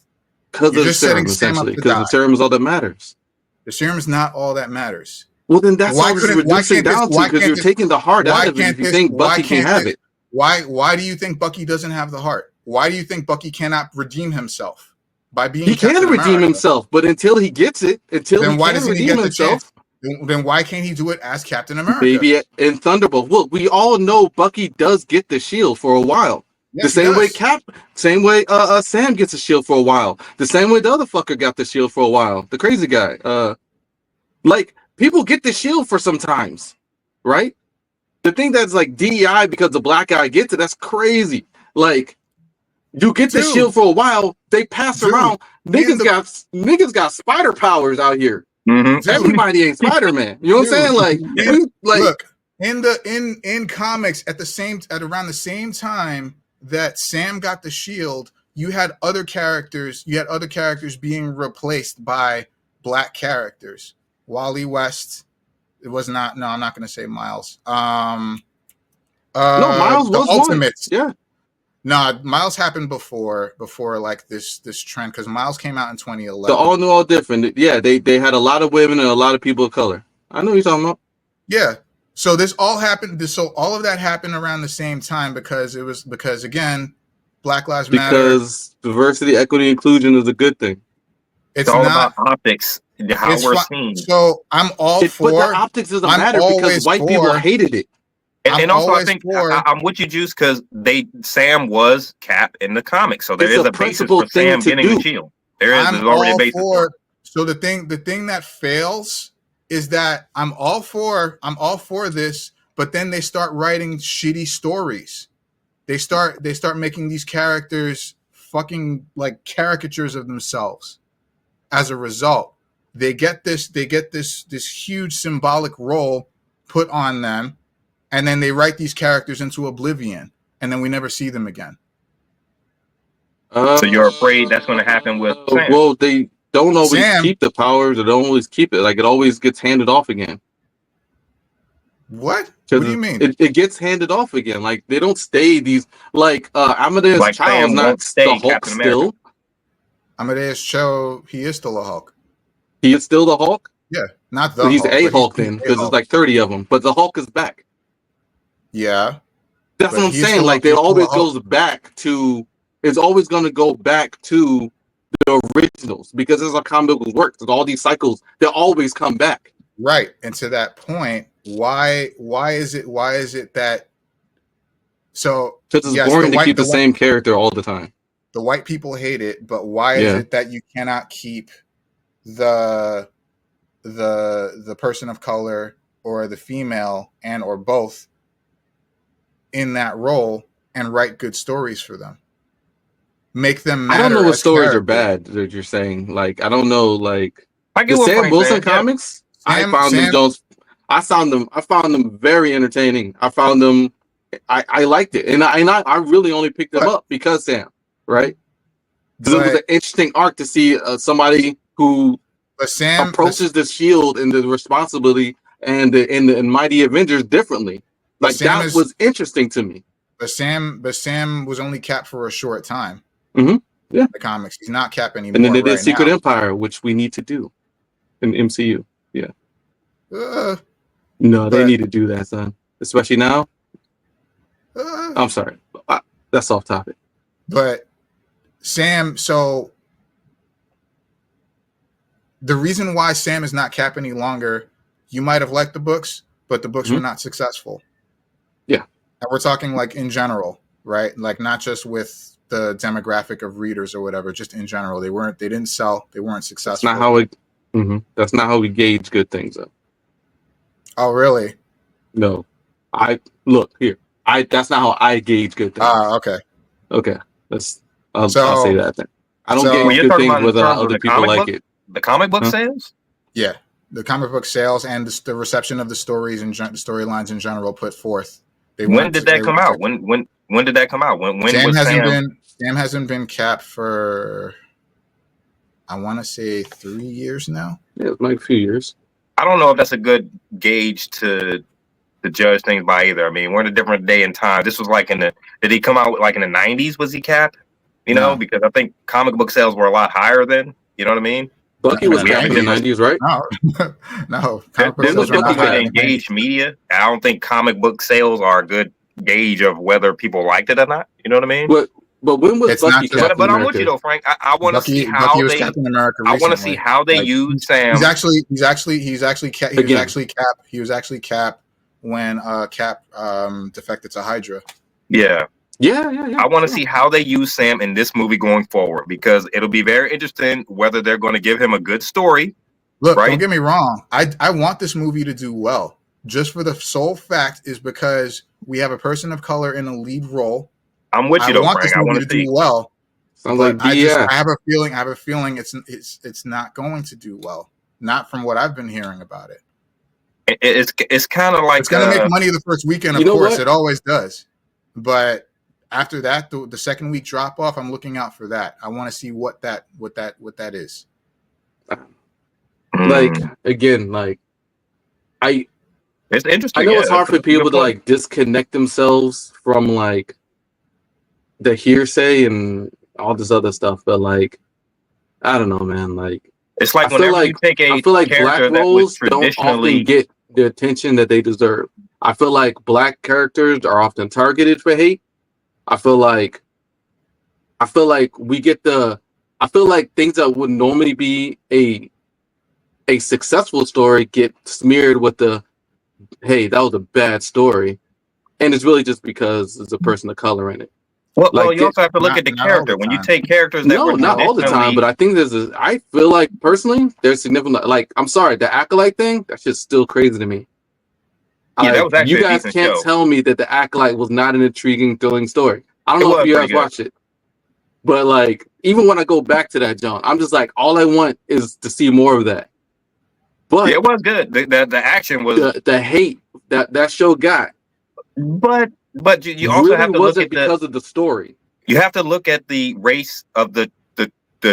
Speaker 3: Because of the serum, essentially. Because the serum is all that matters.
Speaker 1: The serum is not all that matters.
Speaker 3: Well, then that's why you're reducing down to, because you're taking the heart out of it if you think Bucky can have it.
Speaker 1: Why do you think Bucky doesn't have the heart? Why do you think Bucky cannot redeem himself by being?
Speaker 3: He can redeem himself, but until he gets it, then why doesn't he get the chance?
Speaker 1: Then why can't he do it as Captain America?
Speaker 3: Maybe in Thunderbolt. Well, we all know Bucky does get the shield for a while. Yes, the same way Sam gets a shield for a while. The same way the other fucker got the shield for a while. The crazy guy. People get the shield for sometimes, right? The thing that's like DEI because the black guy gets it, that's crazy. Like, You get the
Speaker 1: Dude.
Speaker 3: shield for a while, they pass
Speaker 1: Dude,
Speaker 3: around. Niggas got spider powers out here.
Speaker 2: Mhm.
Speaker 3: Everybody ain't Spider-Man. You know what I'm saying?
Speaker 1: Look, in comics at around the same time that Sam got the shield, you had other characters being replaced by black characters. Wally West. It was not. No, I'm not going to say Miles.
Speaker 3: No, Miles
Speaker 1: the
Speaker 3: was
Speaker 1: Ultimates.
Speaker 3: one. Yeah.
Speaker 1: No, Miles happened before like this trend, because Miles came out in 2011.
Speaker 3: So all new, all different. Yeah, they had a lot of women and a lot of people of color. I know what you're talking about.
Speaker 1: Yeah. So this all happened. So all of that happened around the same time because again, Black Lives Matter.
Speaker 3: Because diversity, equity, inclusion is a good thing.
Speaker 2: It's all about optics, how we're seen.
Speaker 1: So I'm all for.
Speaker 3: But the optics doesn't matter because white people hated it.
Speaker 2: And also, I think I'm with you, Juice, because Sam was Cap in the comics, so there is a basis for Sam getting the shield. There is already a basis for it.
Speaker 1: So the thing that fails is that I'm all for this, but then they start writing shitty stories. They start making these characters fucking like caricatures of themselves. As a result, they get this huge symbolic role put on them. And then they write these characters into oblivion, and then we never see them again.
Speaker 2: So you're afraid that's going to happen with Sam?
Speaker 3: Well, they don't always keep the powers. They don't always keep it. Like, it always gets handed off again.
Speaker 1: What? What do you mean?
Speaker 3: It gets handed off again. Like, they don't stay these... Like, Amadeus Cho is not the Hulk still.
Speaker 1: Amadeus Cho, he is still a Hulk.
Speaker 3: He is still the Hulk?
Speaker 1: Yeah, not the
Speaker 3: Hulk. He's
Speaker 1: a
Speaker 3: Hulk then, because there's like 30 of them. But the Hulk is back.
Speaker 1: Yeah.
Speaker 3: That's what I'm saying. Like, it always goes back to... It's always going to go back to the originals, because as our comic book works, there's all these cycles, they always come back.
Speaker 1: Right. And to that point, why is it that... So...
Speaker 3: Because it's boring to keep the same character all the time.
Speaker 1: The white people hate it, but why is it that you cannot keep the person of color or the female and or both in that role and write good stories for them? Make them matter.
Speaker 3: I don't know what stories are bad that you're saying. Like, I don't know, like
Speaker 2: the
Speaker 3: Sam Wilson comics. I found them very entertaining. I found them I liked it. And I really only picked them up because Sam, right? Because it was an interesting arc to see somebody who approaches the shield and the responsibility and the Mighty Avengers differently. Like, that was interesting to me.
Speaker 1: But Sam was only Cap for a short time.
Speaker 3: Mm-hmm. Yeah.
Speaker 1: The comics. He's not Cap anymore.
Speaker 3: And then they did Secret Empire, which we need to do in MCU. Yeah. No, they need to do that, son. Especially now. I'm sorry. That's off topic.
Speaker 1: But Sam, so the reason why Sam is not Cap any longer, you might have liked the books, but the books were not successful.
Speaker 3: Yeah.
Speaker 1: And we're talking like in general, right? Like not just with the demographic of readers or whatever, just in general. They didn't sell, they weren't successful.
Speaker 3: That's not how we gauge good things though.
Speaker 1: Oh, really?
Speaker 3: No. That's not how I gauge good things.
Speaker 1: Okay.
Speaker 3: Okay. I'll say that then. I don't gauge good things whether other people like it.
Speaker 2: The comic book sales?
Speaker 1: Yeah. The comic book sales and the reception of the stories and the storylines in general put forth.
Speaker 2: When did that come out? When did that come out? When
Speaker 1: Sam hasn't been Cap for, I want to say 3 years now.
Speaker 3: Yeah, it's like a few years.
Speaker 2: I don't know if that's a good gauge to judge things by either. I mean, we're in a different day and time. This was like did he come out like in the 90s? Was he Cap? You know, because I think comic book sales were a lot higher then. You know what I mean?
Speaker 3: Bucky was Cap in the 90s, right?
Speaker 1: No.
Speaker 2: This was Bucky engaged media. I don't think comic book sales are a good gauge of whether people liked it or not. You know what I mean?
Speaker 3: But when was Bucky Captain
Speaker 2: But I'm with you though, Frank. I want to see how they. Captain America recently. I want to see how they use Sam.
Speaker 1: He's actually Cap. He was actually Cap when Cap defected to Hydra.
Speaker 2: Yeah.
Speaker 3: Yeah.
Speaker 2: I want to see how they use Sam in this movie going forward, because it'll be very interesting whether they're going to give him a good story.
Speaker 1: Look, don't get me wrong. I want this movie to do well, just for the sole fact is because we have a person of color in a lead role,
Speaker 2: I'm with
Speaker 1: I
Speaker 2: you though,
Speaker 1: want
Speaker 2: Frank.
Speaker 1: this
Speaker 2: I
Speaker 1: movie
Speaker 2: want
Speaker 1: to
Speaker 2: to see.
Speaker 1: do well,
Speaker 3: Sounds
Speaker 1: but
Speaker 3: like DEI.
Speaker 1: I have a feeling it's not going to do well. Not from what I've been hearing about it.
Speaker 2: It's kind of like
Speaker 1: It's going to make money the first weekend, of course. It always does. But after that, the second week drop off, I'm looking out for that. I want to see what that is.
Speaker 3: Like again, like
Speaker 2: it's interesting.
Speaker 3: I know
Speaker 2: Yeah,
Speaker 3: it's hard for people to like disconnect themselves from like the hearsay and all this other stuff, but like I don't know, man. Like
Speaker 2: it's like whenever you take a
Speaker 3: I feel like black
Speaker 2: character that was
Speaker 3: roles don't often
Speaker 2: traditionally
Speaker 3: get the attention that they deserve. I feel like black characters are often targeted for hate. I feel like we get I feel like things that would normally be a successful story get smeared with the hey, that was a bad story. And it's really just because there's a person of color in it.
Speaker 2: Well,
Speaker 3: Like
Speaker 2: you also have to look at the
Speaker 1: not all
Speaker 2: character.
Speaker 1: the
Speaker 2: When you
Speaker 1: time.
Speaker 2: take characters that were
Speaker 3: not all the time, but I think I feel like personally there's significant, like, I'm sorry, the Acolyte thing, that's just still crazy to me.
Speaker 2: Yeah, that was actually
Speaker 3: you guys
Speaker 2: a decent
Speaker 3: can't
Speaker 2: show.
Speaker 3: tell me that the Acolyte was not an intriguing, thrilling story. I don't know if you guys watched it, but like, even when I go back to that, John, I'm just like, all I want is to see more of that. But
Speaker 2: yeah, it was good. The action was
Speaker 3: the hate that show got.
Speaker 2: But you also
Speaker 3: really
Speaker 2: have to look at
Speaker 3: because of the story.
Speaker 2: You have to look at the race of the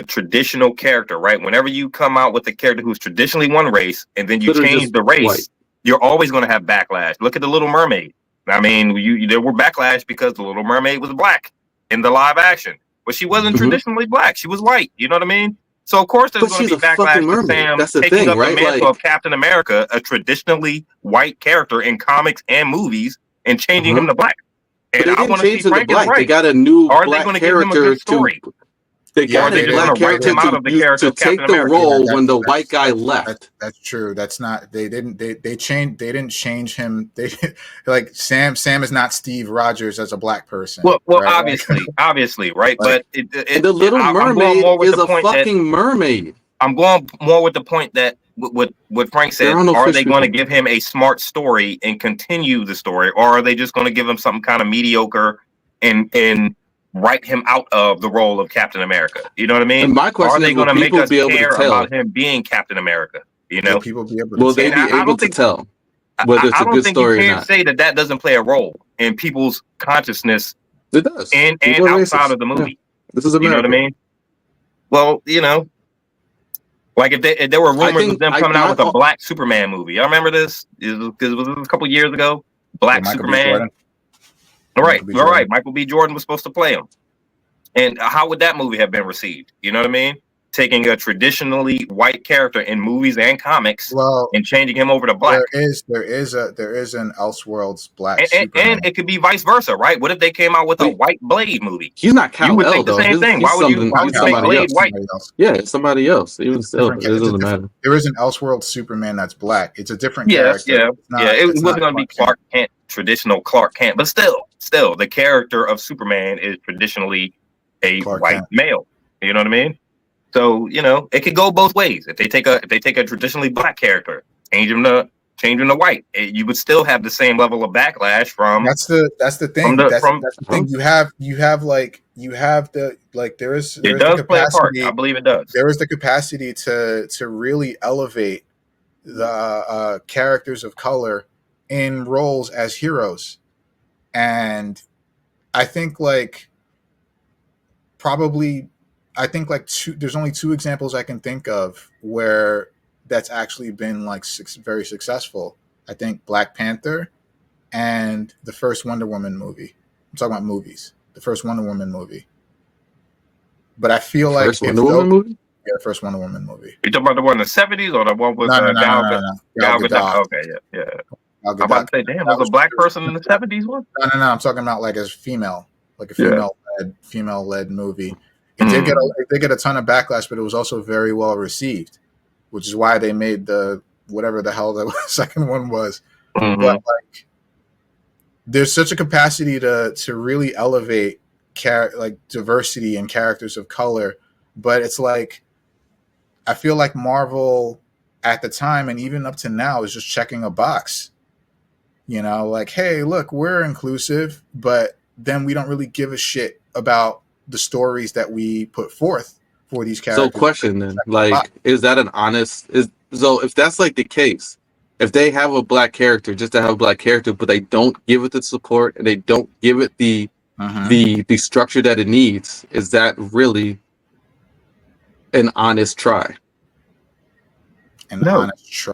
Speaker 2: traditional character, right? Whenever you come out with a character who's traditionally one race and then you change the race,
Speaker 3: white.
Speaker 2: You're always going to have backlash. Look at the Little Mermaid. I mean, there were backlash because the Little Mermaid was black in the live action, but she wasn't traditionally black. She was white. You know what I mean? So of course there's going to be backlash to Sam taking up the mantle of Captain America, a traditionally white character in comics and movies, and changing him to black. And I want to see Frank is right.
Speaker 3: They got a new
Speaker 2: Are they going to give him a good story?
Speaker 3: They got a black character to take the role when the white guy left.
Speaker 1: That's true. That's not. They didn't change him. They like Sam is not Steve Rogers as a black person.
Speaker 2: Well, right? obviously, right?
Speaker 1: Like,
Speaker 2: but
Speaker 3: the Little Mermaid is a fucking mermaid.
Speaker 2: I'm going more with the point that what Frank said. Are they going to give him a smart story and continue the story, or are they just going to give him something kind of mediocre and write him out of the role of Captain America? You know what I mean?
Speaker 3: And my question
Speaker 2: is, are they going to make us care
Speaker 3: to
Speaker 2: about him being Captain America? You know,
Speaker 1: will people be able to
Speaker 3: will they be able to tell whether it's a good story or not?
Speaker 2: You can't say that doesn't play a role in people's consciousness.
Speaker 3: It does,
Speaker 2: and outside of the movie.
Speaker 3: Yeah. This is America.
Speaker 2: You know what I mean? Well, you know, like if there were rumors of them coming out with a black Superman movie. I remember this. It was a couple years ago. Black Superman. All right. Michael B. Jordan was supposed to play him. And how would that movie have been received? You know what I mean? Taking a traditionally white character in movies and comics, and changing him over to black.
Speaker 1: There is an Elseworlds black
Speaker 2: Superman. And it could be vice versa, right? What if they came out with a white Blade movie?
Speaker 3: He's not Kal-El,
Speaker 2: you would think the same thing. Why would you make Blade white?
Speaker 3: Yeah, it's somebody else. Even still, it doesn't matter.
Speaker 1: There is an Elseworlds Superman that's black. It's a different character.
Speaker 2: It wasn't going to be Clark Kent, traditional Clark Kent, but still, the character of Superman is traditionally a white male. You know what I mean? So, you know, it could go both ways. If they take a traditionally black character, change him to white, you would still have the same level of backlash from.
Speaker 1: That's the thing. That's the thing. There is
Speaker 2: the play a part. I believe it does.
Speaker 1: There is the capacity to really elevate the characters of color in roles as heroes, and I think there's only two examples I can think of where that's actually been very successful. I think Black Panther and the first Wonder Woman movie. I'm talking about movies. The first Wonder Woman movie. But I feel like
Speaker 3: Wonder Woman movie?
Speaker 1: Yeah, the first Wonder Woman movie.
Speaker 2: You talking about the one in the 70s or the one with Gal Gadot? Okay, yeah. I'm about to say, damn, was a black person in the 70s one?
Speaker 1: No. I'm talking about as female, like a female-led movie. It did get a ton of backlash, but it was also very well received, which is why they made the whatever the hell the second one was. But there's such a capacity to really elevate diversity and characters of color, but it's I feel like Marvel at the time and even up to now is just checking a box. You know, hey, look, we're inclusive, but then we don't really give a shit about the stories that we put forth for these characters.
Speaker 3: So question then, like, is that an honest, so if that's like the case, if they have a black character just to have a black character, but they don't give it the support and they don't give it the structure that it needs, is that really an honest try?
Speaker 1: Honest try.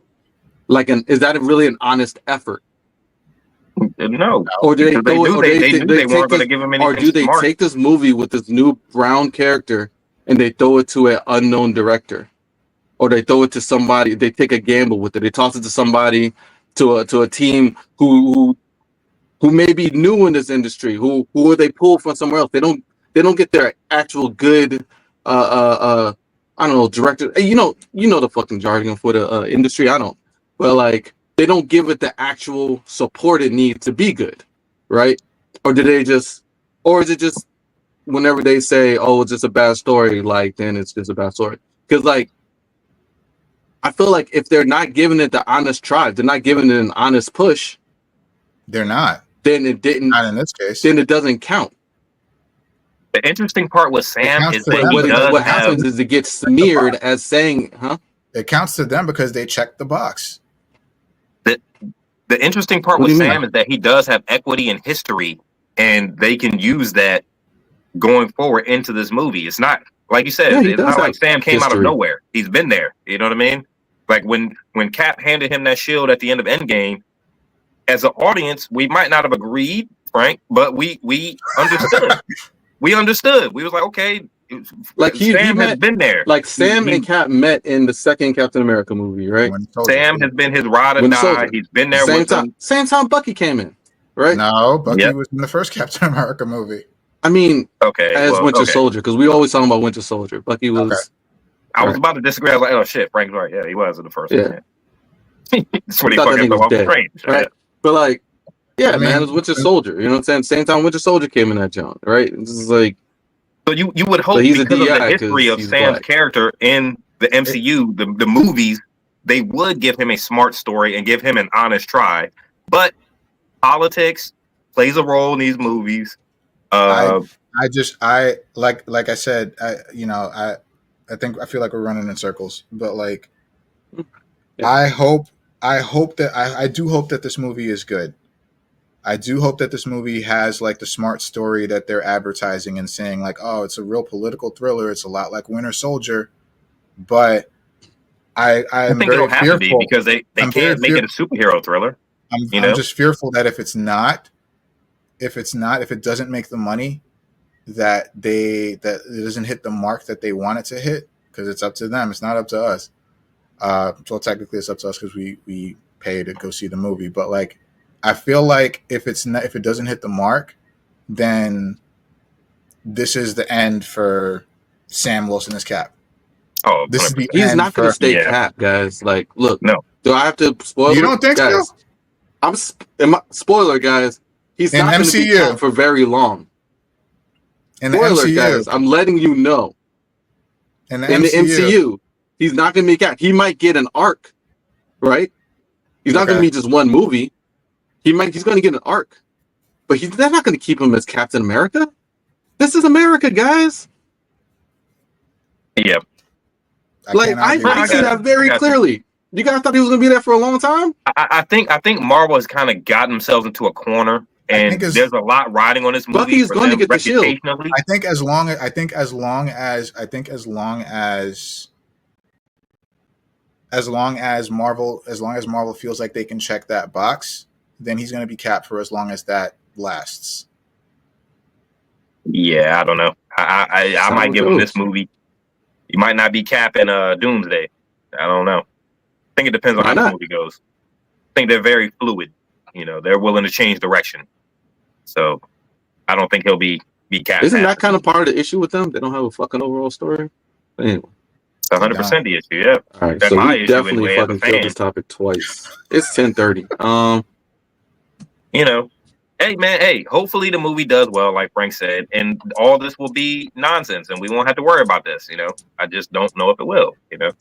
Speaker 3: Like, is that really an honest effort?
Speaker 2: No.
Speaker 3: Or do they
Speaker 2: knew they weren't going to give him anything
Speaker 3: or do they
Speaker 2: smart.
Speaker 3: take this movie with this new brown character and they throw it to an unknown director? Or they throw it to somebody, they take a gamble with it. They toss it to somebody, to a team who may be new in this industry, who they pull from somewhere else. They don't get their actual good I don't know, director. You know the fucking jargon for the industry. I don't. But like, they don't give it the actual support it needs to be good, right? Or is it just whenever they say, "Oh, it's just a bad story," like then it's just a bad story? Because like, I feel like if they're not giving it the honest try, they're not giving it an honest push.
Speaker 1: They're not.
Speaker 3: Then it didn't.
Speaker 1: Not in this case.
Speaker 3: Then it doesn't count.
Speaker 2: The interesting part with Sam is that
Speaker 3: what happens is it gets smeared as saying, "Huh."
Speaker 1: It counts to them because they checked the box.
Speaker 2: The interesting part with Sam is that he does have equity in history, and they can use that going forward into this movie. It's not like you said. It's not like Sam came out of nowhere. He's been there. You know what I mean? Like when Cap handed him that shield at the end of Endgame, as an audience, we might not have agreed, Frank, but we understood. We understood. We was like, okay,
Speaker 3: like
Speaker 2: Sam has been there.
Speaker 3: Like Sam and Cap met in the second Captain America movie, right?
Speaker 2: Sam has been his ride or die. He's been there with him.
Speaker 3: Same time Bucky came in, right?
Speaker 1: No, Bucky was in the first Captain America movie.
Speaker 3: I mean, as Winter Soldier, because we always talking about Winter Soldier. Bucky was.
Speaker 1: Okay.
Speaker 2: I was about to disagree. I was like, oh shit, Frank's right. Yeah, he was in the first one. That's what he fucking
Speaker 3: was dead,
Speaker 2: strange,
Speaker 3: right? But like, man, it was Winter Soldier. You know what I'm saying? Same time Winter Soldier came in that joint, right? This is like.
Speaker 2: So you would hope
Speaker 3: he's
Speaker 2: because
Speaker 3: a DEI
Speaker 2: of the history of Sam's character in the MCU, the movies, they would give him a smart story and give him an honest try. But politics plays a role in these movies.
Speaker 1: I like I said, I feel like we're running in circles, but like, I do hope that this movie is good. I do hope that this movie has like the smart story that they're advertising and saying like, oh, it's a real political thriller. It's a lot like Winter Soldier, but I think
Speaker 2: it'll have to be because they can't make it a superhero thriller.
Speaker 1: I'm just fearful that if it doesn't make the money that it doesn't hit the mark that they want it to hit, because it's up to them. It's not up to us. Well, technically it's up to us because we pay to go see the movie, but like, I feel like if it doesn't hit the mark, then this is the end for Sam Wilson as Cap.
Speaker 2: Oh,
Speaker 1: this is the
Speaker 3: he's not going to stay Cap, guys. Like, look,
Speaker 2: no.
Speaker 3: Do I have to spoil?
Speaker 1: You don't think
Speaker 3: guys,
Speaker 1: so?
Speaker 3: Spoiler, guys. He's not going to be Cap for very long. Spoiler, guys. I'm letting you know. In the MCU, he's not going to be Cap. He might get an arc, right? He's not going to be just one movie. He's going to get an arc, but they're not going to keep him as Captain America. This is America, guys.
Speaker 2: Yeah.
Speaker 3: I see that very clearly. You guys thought he was going to be there for a long time?
Speaker 2: I think Marvel has kind of gotten themselves into a corner, and there's a lot riding on this movie.
Speaker 3: Bucky's going to get the shield.
Speaker 1: I think as long as Marvel feels like they can check that box, then he's going to be Cap for as long as that lasts.
Speaker 2: Yeah, I don't know. I might give him this movie. He might not be Cap in Doomsday. I don't know. I think it depends on how the movie goes. I think they're very fluid. You know, they're willing to change direction. So I don't think he'll be Cap.
Speaker 3: Isn't that kind of part of the issue with them? They don't have a fucking overall story. But anyway.
Speaker 2: It's 100% the issue, yeah.
Speaker 3: All right, so we definitely fucking killed this topic twice. It's 10:30.
Speaker 2: You know, hey, hopefully the movie does well, like Frank said, and all this will be nonsense, and we won't have to worry about this. You know, I just don't know if it will. You know.